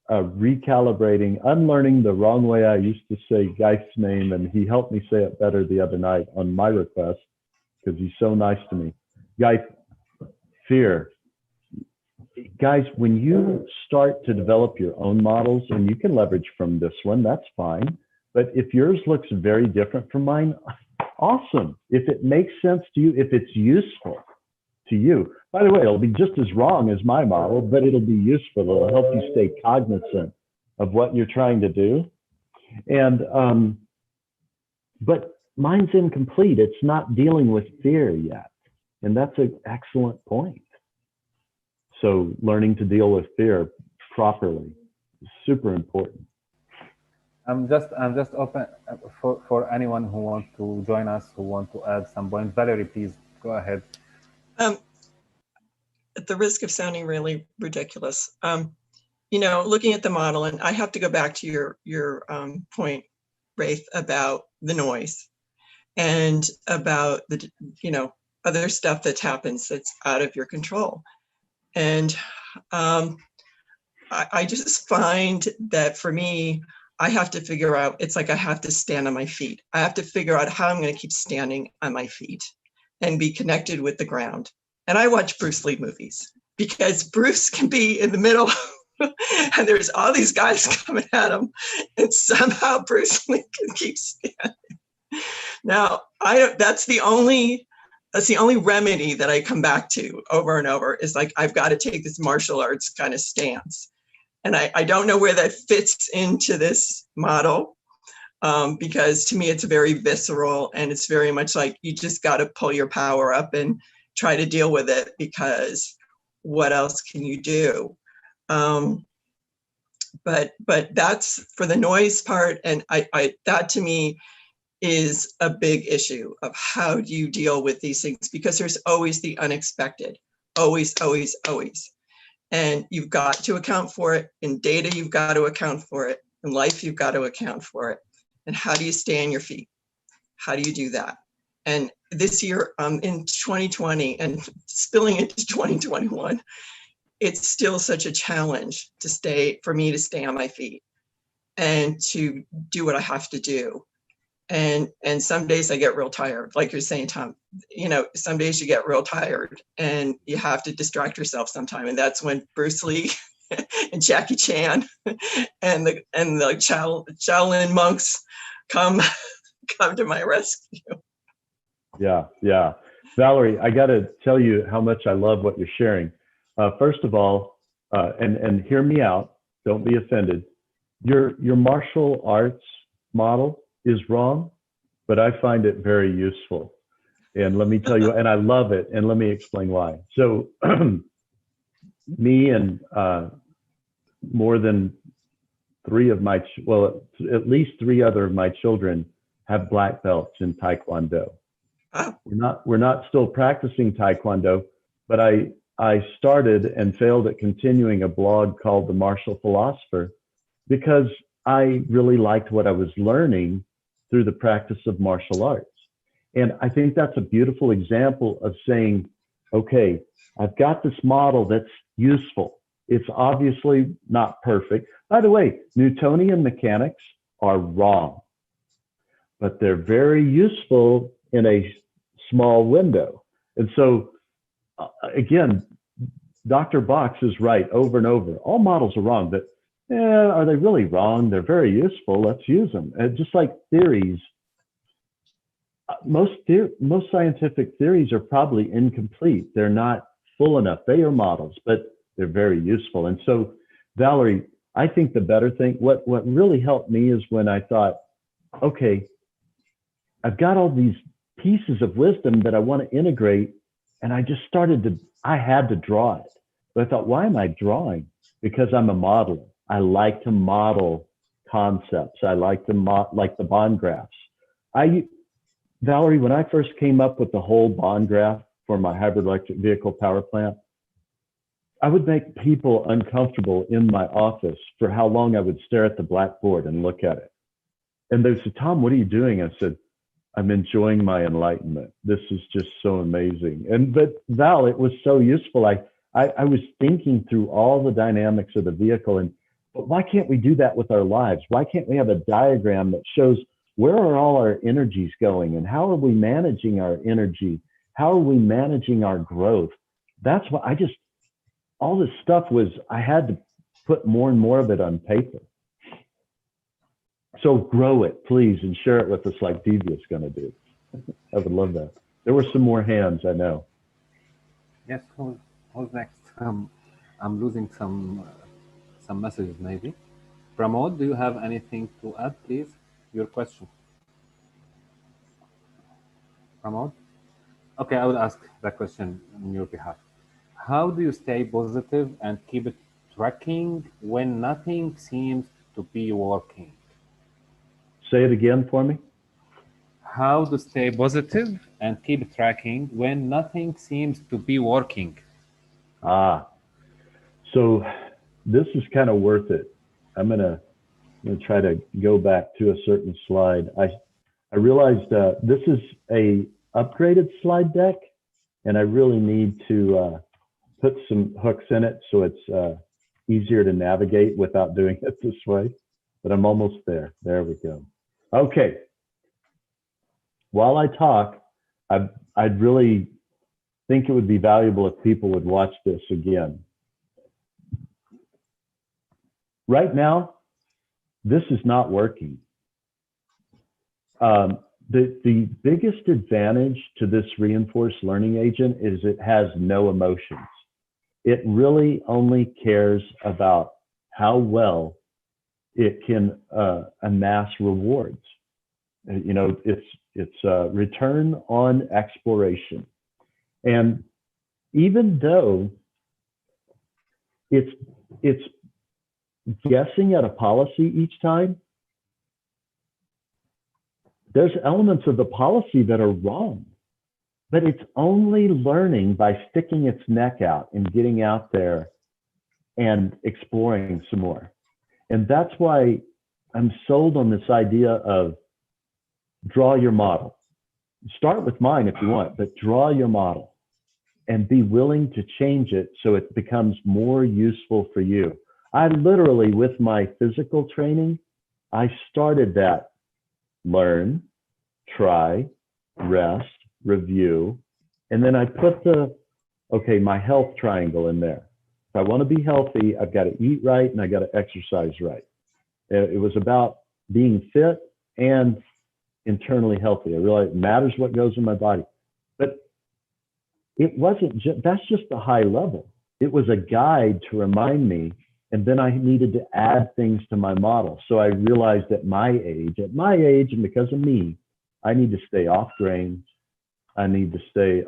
Speaker 2: recalibrating, unlearning the wrong way I used to say Geith's name, and he helped me say it better the other night on my request, because he's so nice to me. Geith, fear. Guys, when you start to develop your own models, and you can leverage from this one, that's fine. But if yours looks very different from mine, awesome. If it makes sense to you, if it's useful to you. By the way, it'll be just as wrong as my model, but it'll be useful. It'll help you stay cognizant of what you're trying to do. And, but mine's incomplete. It's not dealing with fear yet. And that's an excellent point. So learning to deal with fear properly is super important.
Speaker 1: I'm just open for anyone who wants to join us, who want to add some points. Valerie, please go ahead.
Speaker 7: At the risk of sounding really ridiculous, you know, looking at the model, and I have to go back to your point, Rafe, about the noise and about the, you know, other stuff that happens that's out of your control. And I just find that for me, I have to figure out, it's like I have to stand on my feet. I have to figure out how I'm going to keep standing on my feet and be connected with the ground. And I watch Bruce Lee movies because Bruce can be in the middle and there's all these guys coming at him, and somehow Bruce Lee can keep standing. Now, that's the only remedy that I come back to over and over, is like, I've got to take this martial arts kind of stance. And I don't know where that fits into this model, because to me, it's very visceral, and it's very much like you just got to pull your power up and try to deal with it, because what else can you do? But that's for the noise part. And that to me is a big issue of how do you deal with these things, because there's always the unexpected, always. And you've got to account for it. In data, you've got to account for it. In life, you've got to account for it. And how do you stay on your feet? How do you do that? And this year, in 2020 and spilling into 2021, it's still such a challenge for me to stay on my feet and to do what I have to do. And some days I get real tired, like you're saying, Thom. You know, some days you get real tired and you have to distract yourself sometime. And that's when Bruce Lee and Jackie Chan and the Shaolin monks come to my rescue.
Speaker 2: Yeah, yeah. Valerie, I got to tell you how much I love what you're sharing. First of all, and hear me out, don't be offended. Your martial arts model is wrong, but I find it very useful. And let me tell you, and I love it, and let me explain why. So me and more than three of my, well, at least three other of my children have black belts in Taekwondo.
Speaker 7: Oh.
Speaker 2: We're not still practicing Taekwondo, but I started and failed at continuing a blog called The Martial Philosopher because I really liked what I was learning through the practice of martial arts. And I think that's a beautiful example of saying, okay, I've got this model that's useful. It's obviously not perfect. By the way, Newtonian mechanics are wrong, but they're very useful in a small window. And so, again, Dr. Box is right over and over. All models are wrong, but are they really wrong? They're very useful. Let's use them. And just like theories, most scientific theories are probably incomplete. They're not full enough. They are models, but they're very useful. And so, Valerie, I think the better thing, what really helped me is when I thought, okay, I've got all these pieces of wisdom that I want to integrate, and I just I had to draw it. But I thought, why am I drawing? Because I'm a modeler. I like to model concepts. I like to like the bond graphs. Valerie, when I first came up with the whole bond graph for my hybrid electric vehicle power plant, I would make people uncomfortable in my office for how long I would stare at the blackboard and look at it. And they said, Tom, what are you doing? I said, I'm enjoying my enlightenment. This is just so amazing. But Val, it was so useful. I was thinking through all the dynamics of the vehicle, but why can't we do that with our lives? Why can't we have a diagram that shows where are all our energies going and how are we managing our energy? How are we managing our growth? That's what all this stuff I had to put more and more of it on paper. So grow it, please, and share it with us like Divya's going to do. I would love that. There were some more hands, I know.
Speaker 1: Yes, who's next? I'm losing some messages maybe. Pramod, do you have anything to add, please? Your question. Pramod? Okay, I will ask that question on your behalf. How do you stay positive and keep it tracking when nothing seems to be working?
Speaker 2: Say it again for me.
Speaker 1: How to stay positive and keep tracking when nothing seems to be working?
Speaker 2: So this is kind of worth it. I'm gonna try to go back to a certain slide. I realized this is a upgraded slide deck, and I really need to put some hooks in it so it's easier to navigate without doing it this way. But I'm almost there. There we go. Okay. While I talk, I'd really think it would be valuable if people would watch this again. Right now, this is not working. The biggest advantage to this reinforced learning agent is it has no emotions. It really only cares about how well it can amass rewards. It's a return on exploration. And even though it's guessing at a policy each time, there's elements of the policy that are wrong, but it's only learning by sticking its neck out and getting out there and exploring some more. And that's why I'm sold on this idea of draw your model. Start with mine if you want, but draw your model and be willing to change it so it becomes more useful for you. I literally, with my physical training, I started that learn, try, rest, review, and then I put my health triangle in there. If I want to be healthy, I've got to eat right and I got to exercise right. It was about being fit and internally healthy. I realized it matters what goes in my body. But it wasn't just, that's just the high level. It was a guide to remind me, and then I needed to add things to my model. So I realized at my age, and because of me, I need to stay off grains. I need to stay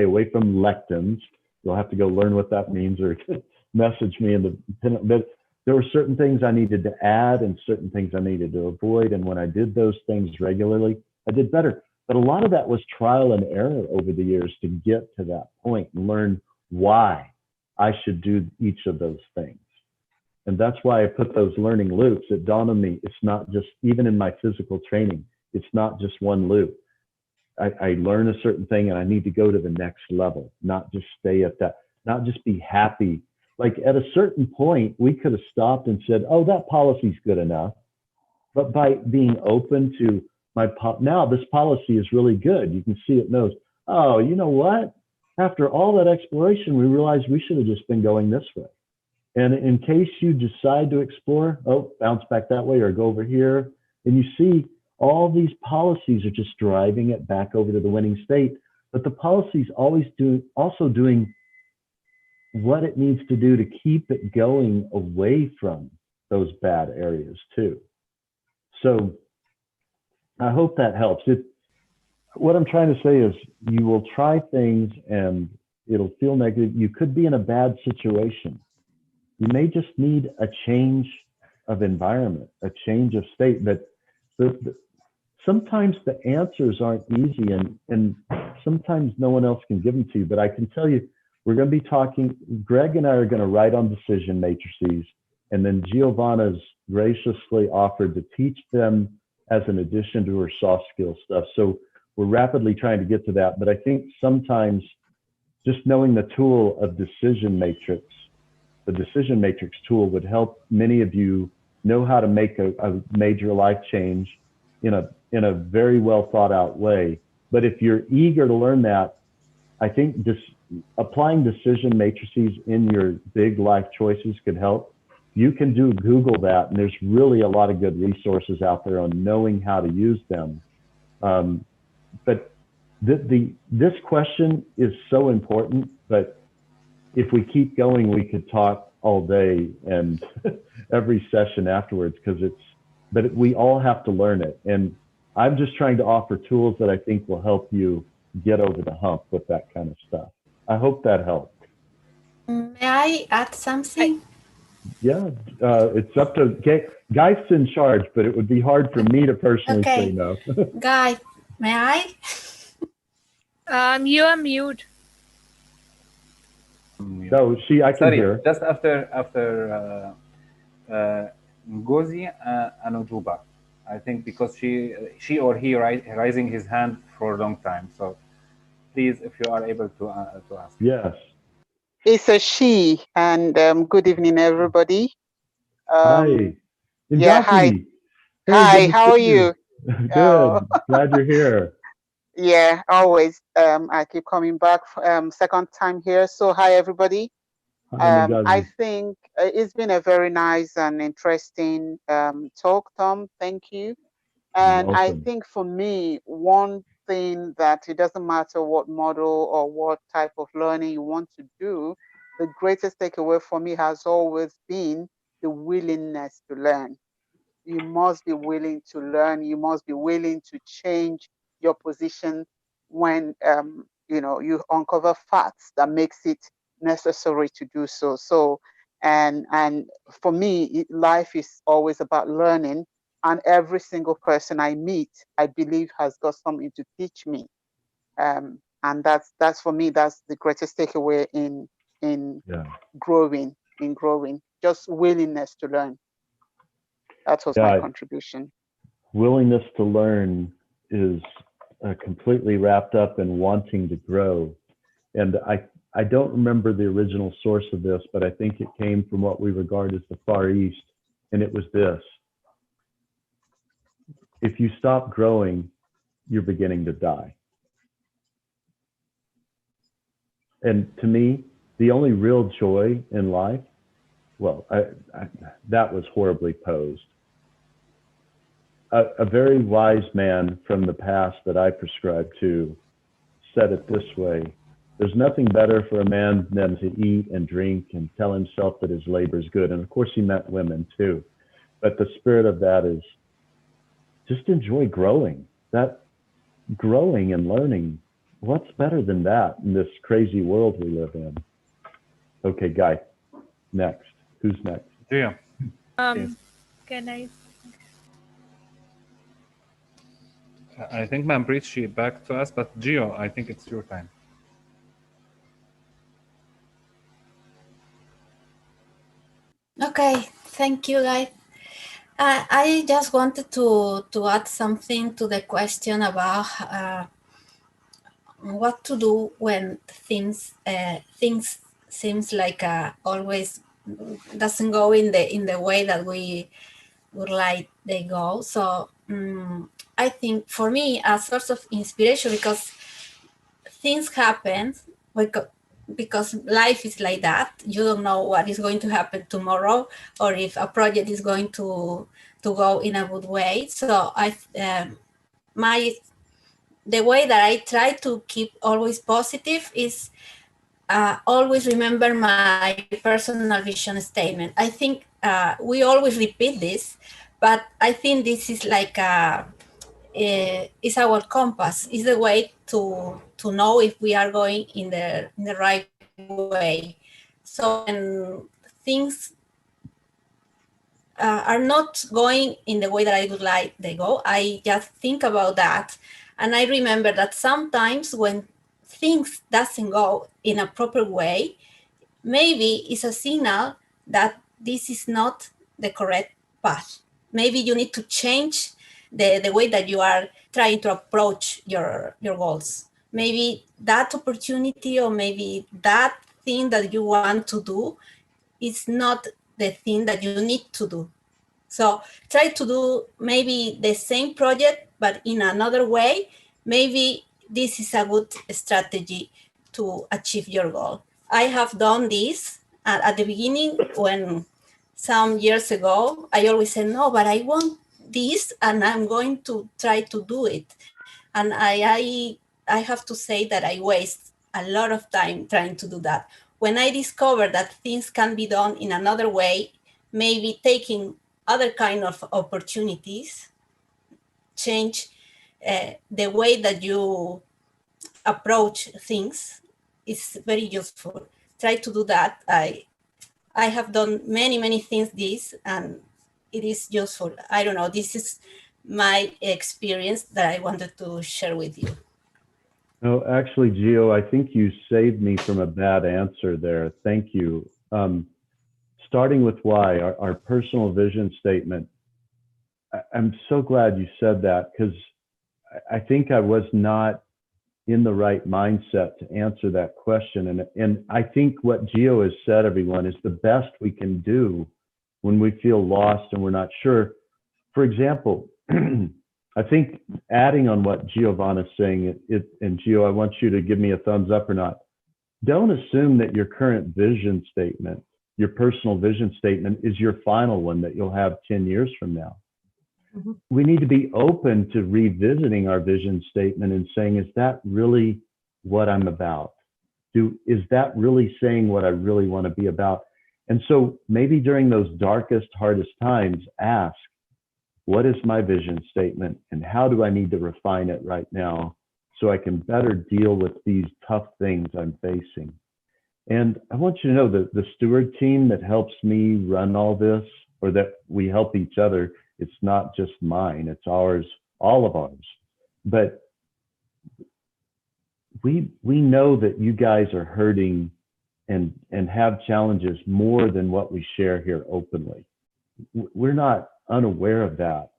Speaker 2: away from lectins. You'll have to go learn what that means or message me in the, but there were certain things I needed to add and certain things I needed to avoid. And when I did those things regularly, I did better. But a lot of that was trial and error over the years to get to that point and learn why I should do each of those things. And that's why I put those learning loops. It dawned on me, it's not just, even in my physical training, it's not just one loop. I learn a certain thing and I need to go to the next level, not just stay at that, not just be happy. Like at a certain point, we could have stopped and said, oh, that policy's good enough. But by being open to now this policy is really good. You can see it knows, oh, you know what? After all that exploration, we realized we should have just been going this way. And in case you decide to explore, oh, bounce back that way or go over here. And you see all these policies are just driving it back over to the winning state. But the policy's always also doing what it needs to do to keep it going away from those bad areas too. So I hope that helps. What I'm trying to say is you will try things and it'll feel negative. You could be in a bad situation. You may just need a change of environment, a change of state. But sometimes the answers aren't easy and sometimes no one else can give them to you. But I can tell you, we're going to be talking, Greg and I are going to write on decision matrices, and then Giovanna's graciously offered to teach them as an addition to her soft skill stuff. So we're rapidly trying to get to that. But I think sometimes just knowing the tool of decision matrix, the decision matrix tool would help many of you know how to make a major life change in a very well thought out way. But if you're eager to learn that, I think applying decision matrices in your big life choices could help. You can Google that, and there's really a lot of good resources out there on knowing how to use them. But this question is so important, but if we keep going, we could talk all day and every session afterwards, but we all have to learn it. And I'm just trying to offer tools that I think will help you get over the hump with that kind of stuff. I hope that helped.
Speaker 8: May I add something?
Speaker 2: Yeah, it's up to Guy's in charge, but it would be hard for me to personally say no.
Speaker 8: Guy, may I?
Speaker 9: You are mute.
Speaker 2: No, I can hear.
Speaker 1: Just after Ngozi Anujuba, I think, because she or he raising his hand for a long time. So please, if you are able to ask.
Speaker 2: Yes.
Speaker 10: It's a she, and good evening, everybody.
Speaker 2: Hi.
Speaker 10: Yeah, hi.
Speaker 2: Hey,
Speaker 10: Hi, how are you?
Speaker 2: Good. Glad you're here.
Speaker 10: Yeah, always. I keep coming back, second time here. So hi, everybody. I think it's been a very nice and interesting talk, Thom. Thank you. And I think for me, one thing that it doesn't matter what model or what type of learning you want to do, the greatest takeaway for me has always been the willingness to learn. You must be willing to learn. You must be willing to change your position when you uncover facts that makes it necessary to do so. So, and for me, life is always about learning. And every single person I meet, I believe, has got something to teach me. And that's for me, that's the greatest takeaway in growing, just willingness to learn. That was my contribution.
Speaker 2: Willingness to learn is completely wrapped up in wanting to grow. And I don't remember the original source of this, but I think it came from what we regard as the Far East. And it was this: if you stop growing, you're beginning to die. And to me, the only real joy in life, well, that was horribly posed. A very wise man from the past that I prescribe to said it this way: there's nothing better for a man than to eat and drink and tell himself that his labor is good. And of course he meant women too. But the spirit of that is just enjoy growing. That growing and learning, what's better than that in this crazy world we live in? Okay, Guy, next. Who's next?
Speaker 1: Gio.
Speaker 9: Can I?
Speaker 1: I think Manpreet, she back to us, but Gio, I think it's your time.
Speaker 8: Okay, thank you, guys. I just wanted to add something to the question about what to do when things seems like always doesn't go in the way that we would like they go. So I think for me a source of inspiration, because things happen because life is like that. You don't know what is going to happen tomorrow, or if a project is going to go in a good way. So the way that I try to keep always positive is always remember my personal vision statement. I think we always repeat this, but I think this is like is our compass, is the way to know if we are going in the right way. So when things are not going in the way that I would like they go, I just think about that, and I remember that sometimes when things doesn't go in a proper way, maybe it's a signal that this is not the correct path. Maybe you need to change the way that you are trying to approach your goals. Maybe that opportunity, or maybe that thing that you want to do is not the thing that you need to do. So try to do maybe the same project, but in another way. Maybe this is a good strategy to achieve your goal. I have done this at the beginning when some years ago, I always said, no, but I want this and I'm going to try to do it. And I have to say that I waste a lot of time trying to do that. When I discovered that things can be done in another way, maybe taking other kind of opportunities, change the way that you approach things, is very useful. Try to do that. I have done many things this, and it is useful. I don't know, this is my experience that I wanted to share with you.
Speaker 2: No, actually, Gio, I think you saved me from a bad answer there. Thank you. Starting with why, our personal vision statement. I'm so glad you said that, because I think I was not in the right mindset to answer that question. And I think what Gio has said, everyone, is the best we can do when we feel lost and we're not sure. For example, I think adding on what Giovanna's saying, and Gio, I want you to give me a thumbs up or not. Don't assume that your current vision statement, your personal vision statement, is your final one that you'll have 10 years from now. Mm-hmm. We need to be open to revisiting our vision statement and saying, is that really what I'm about? Is that really saying what I really want to be about? And so maybe during those darkest, hardest times, ask, what is my vision statement and how do I need to refine it right now so I can better deal with these tough things I'm facing? And I want you to know that the steward team that helps me run all this, or that we help each other, it's not just mine, it's ours, all of ours. But we know that you guys are hurting and have challenges more than what we share here openly. We're not unaware of that.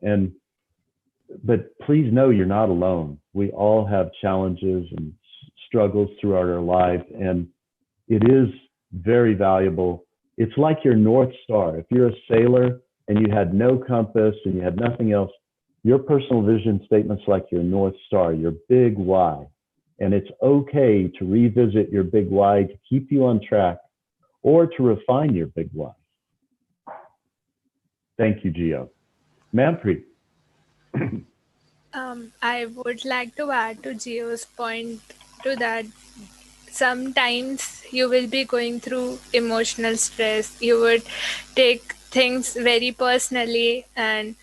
Speaker 2: But please know you're not alone. We all have challenges and struggles throughout our life, and it is very valuable. It's like your North Star. If you're a sailor and you had no compass and you had nothing else, your personal vision statement's like your North Star, your big why. And it's okay to revisit your big why to keep you on track or to refine your big why. Thank you, Gio. Manpreet.
Speaker 9: I would like to add to Gio's point to that sometimes you will be going through emotional stress. You would take things very personally, and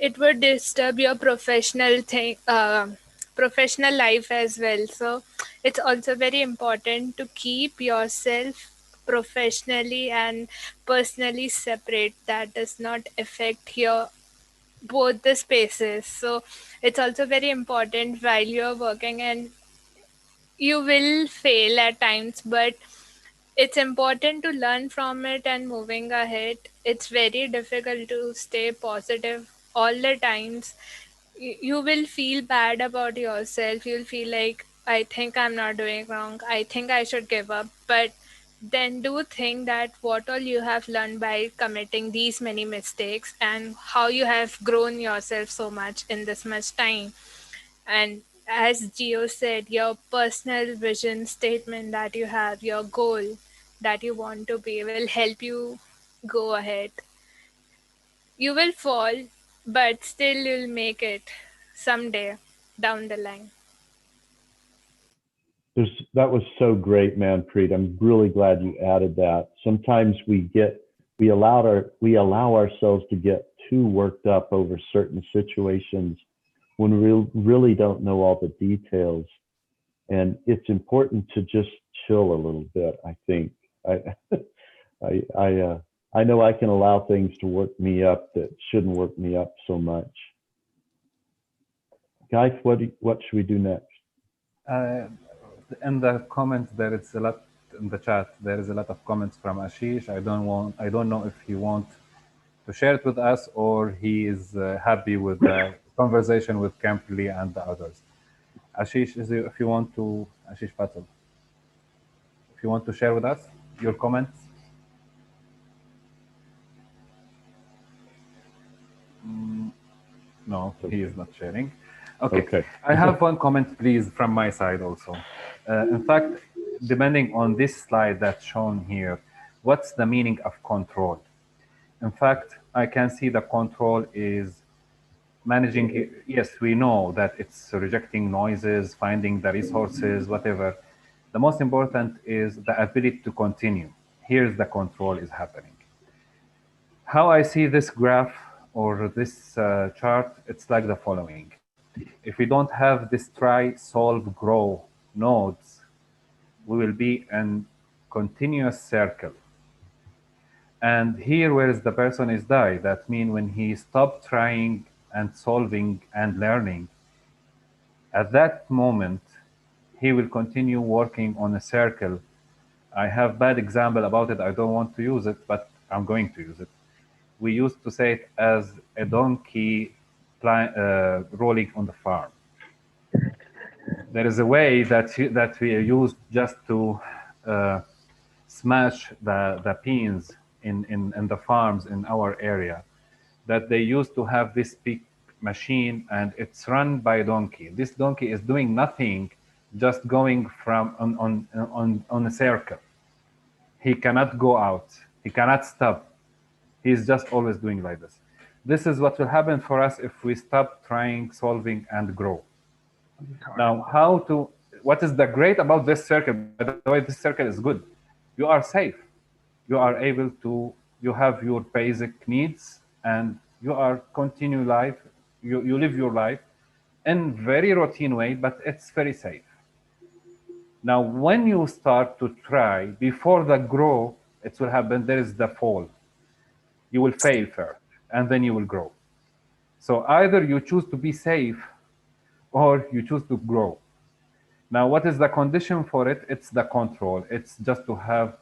Speaker 9: it would disturb your professional life as well. So it's also very important to keep yourself professionally and personally separate. That does not affect your both the spaces. So it's also very important while you're working, and you will fail at times, but it's important to learn from it and moving ahead. It's very difficult to stay positive all the times. You will feel bad about yourself. You'll feel like, I think I'm not doing wrong. I think I should give up. But then do think that what all you have learned by committing these many mistakes and how you have grown yourself so much in this much time. And as Gio said, your personal vision statement that you have, your goal that you want to be, will help you go ahead. You will fall, but still you'll make it someday down the line.
Speaker 2: That was so great, Manpreet. I'm really glad you added that. Sometimes we allow ourselves to get too worked up over certain situations when we really don't know all the details. And it's important to just chill a little bit, I think. I know I can allow things to work me up that shouldn't work me up so much. Guys, what should we do next?
Speaker 1: In the comments, there is a lot in the chat. There is a lot of comments from Ashish. I don't know if he wants to share it with us or he is happy with the conversation with Kimberly and the others. Ashish, if you want to, Ashish Patel, if you want to share with us your comments. No, he is not sharing. Okay. I have one comment, please, from my side also. In fact, depending on this slide that's shown here, what's the meaning of control? In fact, I can see the control is managing. Yes, we know that it's rejecting noises, finding the resources, whatever. The most important is the ability to continue. Here's the control is happening. How I see this graph or this chart, it's like the following. If we don't have this try, solve, grow nodes, we will be in continuous circle. And here, where is the person is die, that means when he stopped trying and solving and learning, at that moment, he will continue working on a circle. I have bad example about it. I don't want to use it, but I'm going to use it. We used to say it as a donkey rolling on the farm. There is a way that we use just to smash the pins in the farms in our area, that they used to have this big machine and it's run by a donkey. This donkey is doing nothing, just going from on a circle. He cannot go out. He cannot stop. He's just always doing like this. This is what will happen for us if we stop trying, solving, and grow. Now, what is the great about this circle? By the way, this circle is good. You are safe. You are able to, you have your basic needs and you are continue life. You live your life in very routine way, but it's very safe. Now, when you start to try, before the grow, it will happen, there is the fall. You will fail first, and then you will grow. So either you choose to be safe or you choose to grow. Now, what is the condition for it? It's the control. It's just to have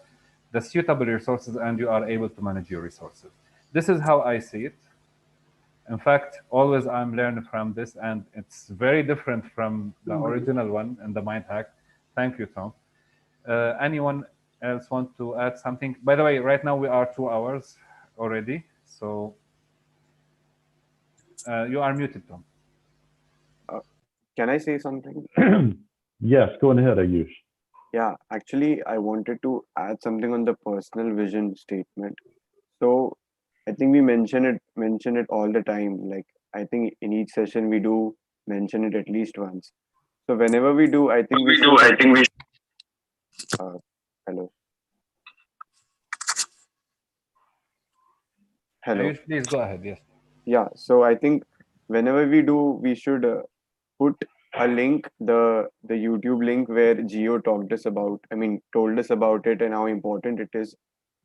Speaker 1: the suitable resources and you are able to manage your resources. This is how I see it. In fact, always I'm learning from this and it's very different from the original one and the mind hack. Thank you, Tom. Anyone else want to add something? By the way, right now we are 2 hours already. So you are muted, Tom.
Speaker 11: Can I say something?
Speaker 2: Yes, go ahead, Ayush.
Speaker 11: Yeah, actually, I wanted to add something on the personal vision statement. So I think we mention it all the time. Like I think in each session we do mention it at least once. So whenever we do, I think we should. Uh, hello, hello.
Speaker 1: Ayush, please go ahead. Yes.
Speaker 11: Yeah. So I think whenever we do, we should put a link, the YouTube link where Geo talked us about. I mean, told us about it and how important it is,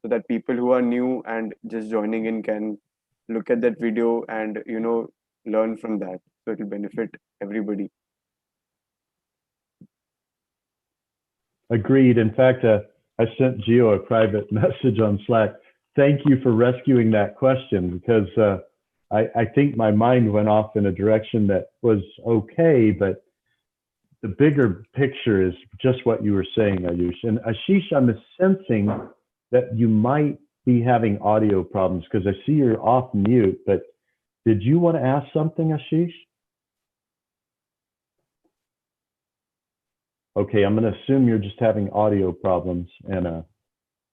Speaker 11: so that people who are new and just joining in can look at that video and learn from that. So it will benefit everybody.
Speaker 2: Agreed. In fact, I sent Gio a private message on Slack. Thank you for rescuing that question, because I think my mind went off in a direction that was okay, but the bigger picture is just what you were saying, Ayush. And Ashish, I'm sensing that you might be having audio problems, because I see you're off mute, but did you want to ask something, Ashish? Okay, I'm going to assume you're just having audio problems, and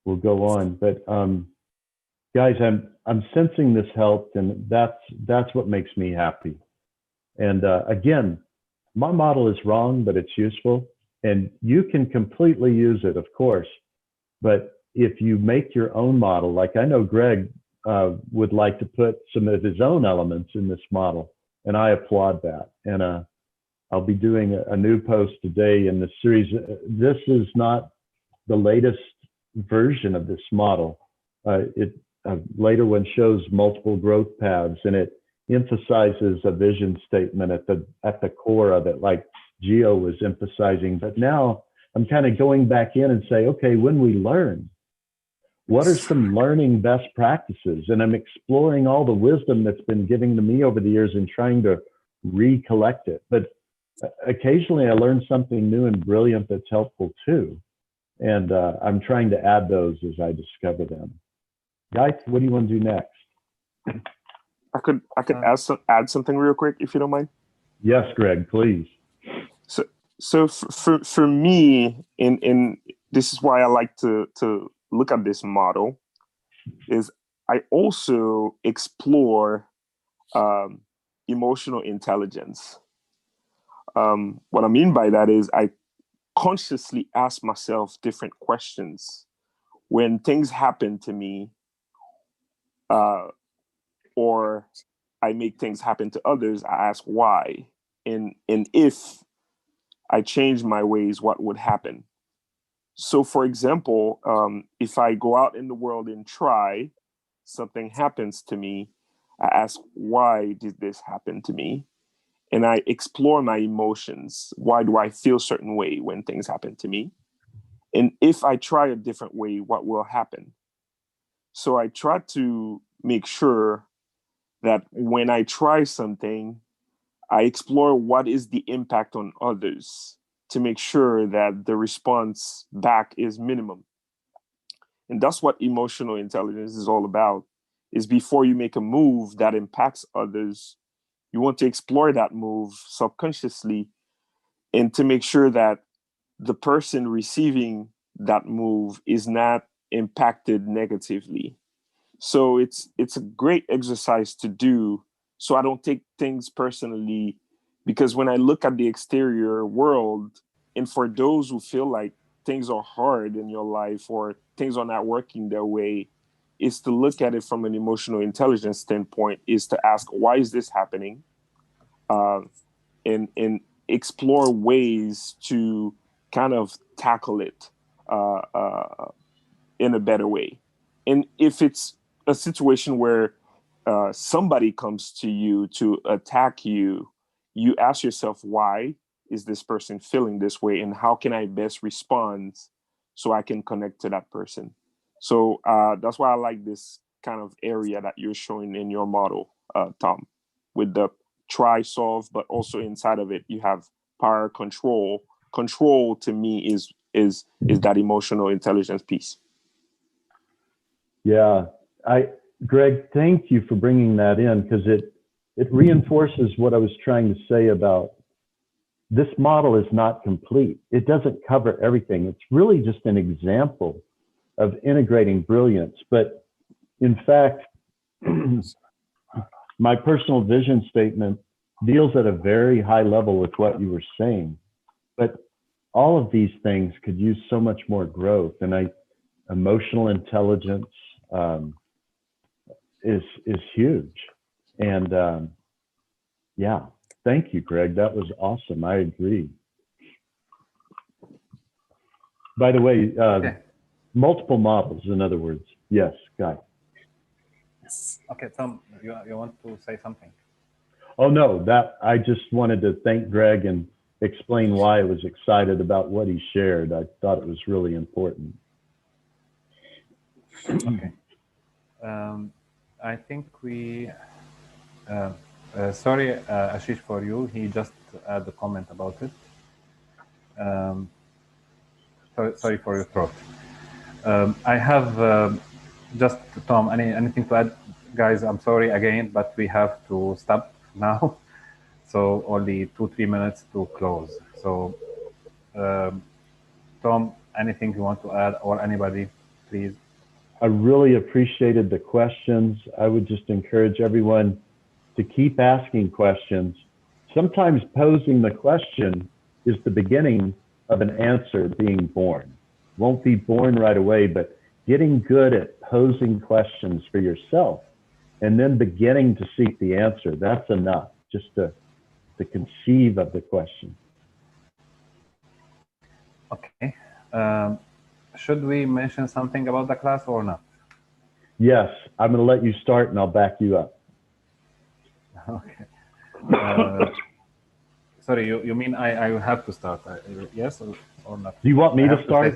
Speaker 2: we'll go on. But guys, I'm sensing this helped, and that's what makes me happy. And again, my model is wrong, but it's useful, and you can completely use it, of course. But if you make your own model, like I know Greg would like to put some of his own elements in this model, and I applaud that. And I'll be doing a new post today in the series. This is not the latest version of this model. Later one shows multiple growth paths, and it emphasizes a vision statement at the core of it, like Gio was emphasizing. But now I'm kind of going back in and say, okay, when we learn, what are some learning best practices? And I'm exploring all the wisdom that's been given to me over the years and trying to recollect it. But occasionally I learn something new and brilliant that's helpful too. And I'm trying to add those as I discover them. Guys, what do you want to do next?
Speaker 5: I could add something real quick, if you don't mind.
Speaker 2: Yes, Greg, please.
Speaker 5: So for me, in this is why I like to look at this model, is I also explore emotional intelligence. What I mean by that is I consciously ask myself different questions when things happen to me, or I make things happen to others. I ask why, and if I change my ways, what would happen? So, for example, if I go out in the world and try, something happens to me, I ask, why did this happen to me? And I explore my emotions. Why do I feel a certain way when things happen to me? And if I try a different way, what will happen? So I try to make sure that when I try something, I explore what is the impact on others to make sure that the response back is minimum. And that's what emotional intelligence is all about, is before you make a move that impacts others, you want to explore that move subconsciously and to make sure that the person receiving that move is not impacted negatively. So it's a great exercise to do, so I don't take things personally, because when I look at the exterior world, and for those who feel like things are hard in your life or things are not working their way, is to look at it from an emotional intelligence standpoint, is to ask, why is this happening? And explore ways to kind of tackle it in a better way. And if it's a situation where somebody comes to you to attack you, you ask yourself, why is this person feeling this way? And how can I best respond so I can connect to that person? So that's why I like this kind of area that you're showing in your model, Thom, with the try, solve, but also inside of it, you have power, control. Control to me is that emotional intelligence piece.
Speaker 2: Yeah, Greg, thank you for bringing that in, because it reinforces what I was trying to say about this model is not complete. It doesn't cover everything. It's really just an example of integrating brilliance. But in fact, my personal vision statement deals at a very high level with what you were saying. But all of these things could use so much more growth. And emotional intelligence is huge. And yeah, thank you, Greg. That was awesome. I agree. By the way, multiple models, in other words. Yes, Guy.
Speaker 1: Okay, Tom, you want to say something?
Speaker 2: Oh, no, I just wanted to thank Greg and explain why I was excited about what he shared. I thought it was really important.
Speaker 1: Okay. I think we, sorry, Ashish, for you. He just had a comment about it. Sorry for your throat. I have just, Tom, anything to add? Guys, I'm sorry again, but we have to stop now. So only 2-3 minutes to close. So Tom, anything you want to add, or anybody, please?
Speaker 2: I really appreciated the questions. I would just encourage everyone to keep asking questions. Sometimes posing the question is the beginning of an answer being born. Won't be born right away, but getting good at posing questions for yourself and then beginning to seek the answer, that's enough, just to conceive of the question.
Speaker 1: Okay. Should we mention something about the class or not?
Speaker 2: Yes, I'm going to let you start and I'll back you up.
Speaker 1: Okay. Sorry, you mean I have to start? Yes or not?
Speaker 2: Do you want me to start?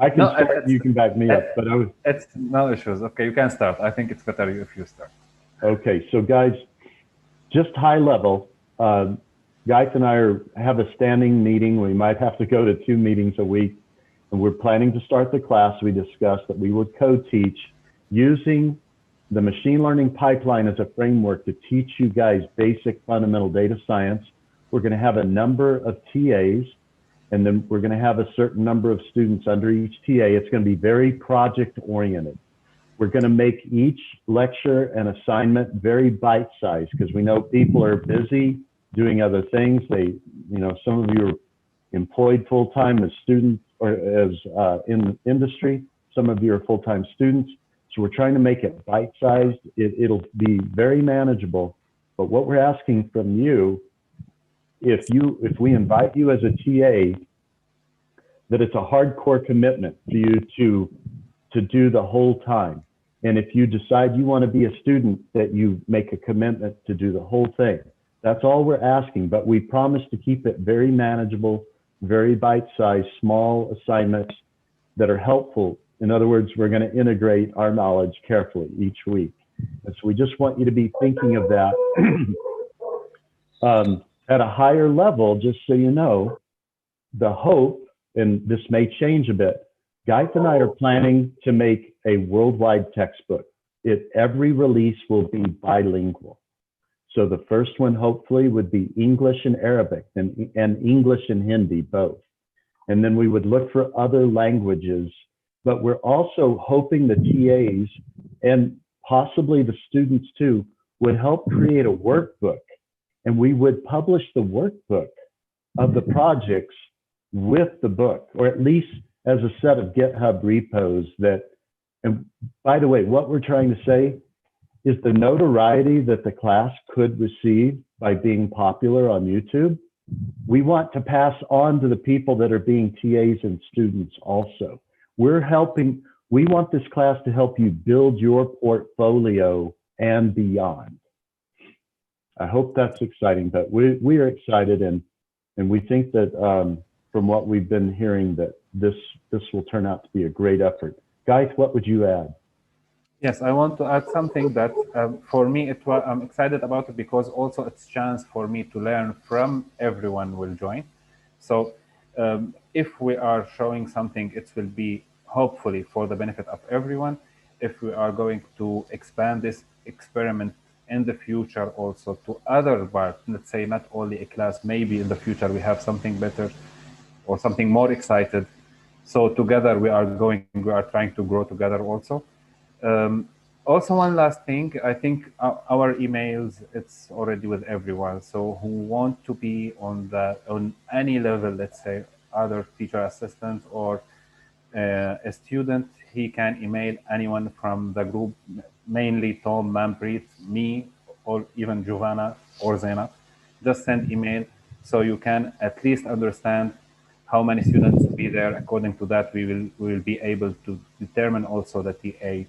Speaker 2: I can start. You can back me up. But
Speaker 1: it's no issues. Okay, you can start. I think it's better if you start.
Speaker 2: Okay, so guys, just high level. Guys and I have a standing meeting. We might have to go to 2 meetings a week, and we're planning to start the class. We discussed that we would co-teach using the machine learning pipeline as a framework to teach you guys basic fundamental data science. We're going to have a number of TAs, and then we're going to have a certain number of students under each TA. It's going to be very project oriented. We're going to make each lecture and assignment very bite-sized because we know people are busy doing other things. Some of you are employed full-time as students or as in industry. Some of you are full-time students. So we're trying to make it bite-sized. It'll be very manageable. But what we're asking from you, if we invite you as a TA, that it's a hardcore commitment for you to do the whole time. And if you decide you want to be a student, that you make a commitment to do the whole thing. That's all we're asking, but we promise to keep it very manageable, very bite-sized, small assignments that are helpful. In other words, we're going to integrate our knowledge carefully each week. And so we just want you to be thinking of that at a higher level, just so you know, the hope, and this may change a bit, Guy and I are planning to make a worldwide textbook. Every release will be bilingual. So the first one hopefully would be English and Arabic and English and Hindi both. And then we would look for other languages, but we're also hoping the TAs and possibly the students too would help create a workbook, and we would publish the workbook of the projects with the book, or at least as a set of GitHub repos that, and by the way, what we're trying to say is the notoriety that the class could receive by being popular on YouTube, we want to pass on to the people that are being TAs and students also. We want this class to help you build your portfolio and beyond. I hope that's exciting, but we are excited, and we think that from what we've been hearing that this will turn out to be a great effort. Guys, what would you add?
Speaker 1: Yes, I want to add something that for me, I'm excited about it because also it's a chance for me to learn from everyone who will join. So if we are showing something, it will be hopefully for the benefit of everyone. If we are going to expand this experiment in the future also to other parts. Let's say not only a class, maybe in the future we have something better or something more excited. So together we are trying to grow together also. Also, one last thing, I think our emails, it's already with everyone. So who want to be on any level, let's say other teacher assistant or a student, he can email anyone from the group, mainly Tom, Manpreet, me, or even Giovanna or Zena. Just send email so you can at least understand how many students will be there. According to that, we will be able to determine also the TA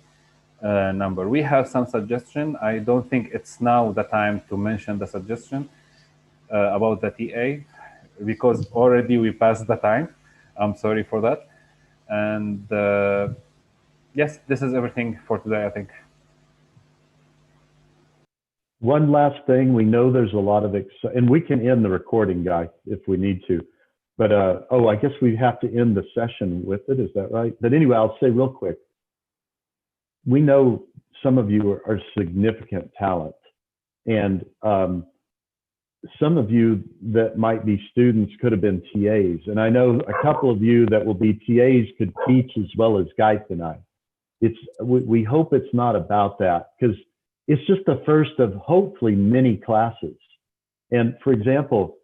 Speaker 1: number. We have some suggestion. I don't think it's now the time to mention the suggestion about the TA because already we passed the time. I'm sorry for that. And yes, this is everything for today, I think.
Speaker 2: One last thing, we know there's a lot of, and we can end the recording, guy, if we need to. But, oh, I guess we have to end the session with it. Is that right? But anyway, I'll say real quick. We know some of you are significant talent. And some of you that might be students could have been TAs. And I know a couple of you that will be TAs could teach as well as Geith and I. We hope it's not about that because it's just the first of hopefully many classes. And for example,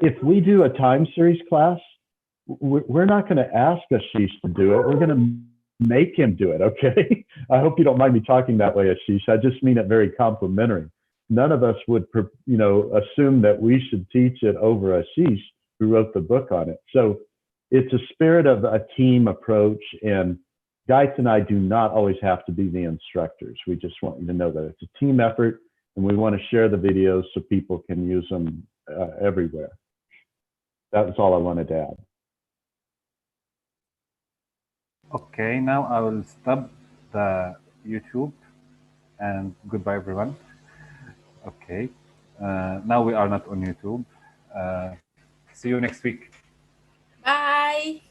Speaker 2: if we do a time series class, we're not going to ask Ashish to do it. We're going to make him do it, okay? I hope you don't mind me talking that way, Ashish. I just mean it very complimentary. None of us would, assume that we should teach it over Ashish, who wrote the book on it. So it's a spirit of a team approach, and Geith and I do not always have to be the instructors. We just want you to know that it's a team effort, and we want to share the videos so people can use them everywhere. That was all I wanted to add.
Speaker 1: Okay, now I will stop the YouTube and goodbye, everyone. Okay, now we are not on YouTube. See you next week.
Speaker 8: Bye.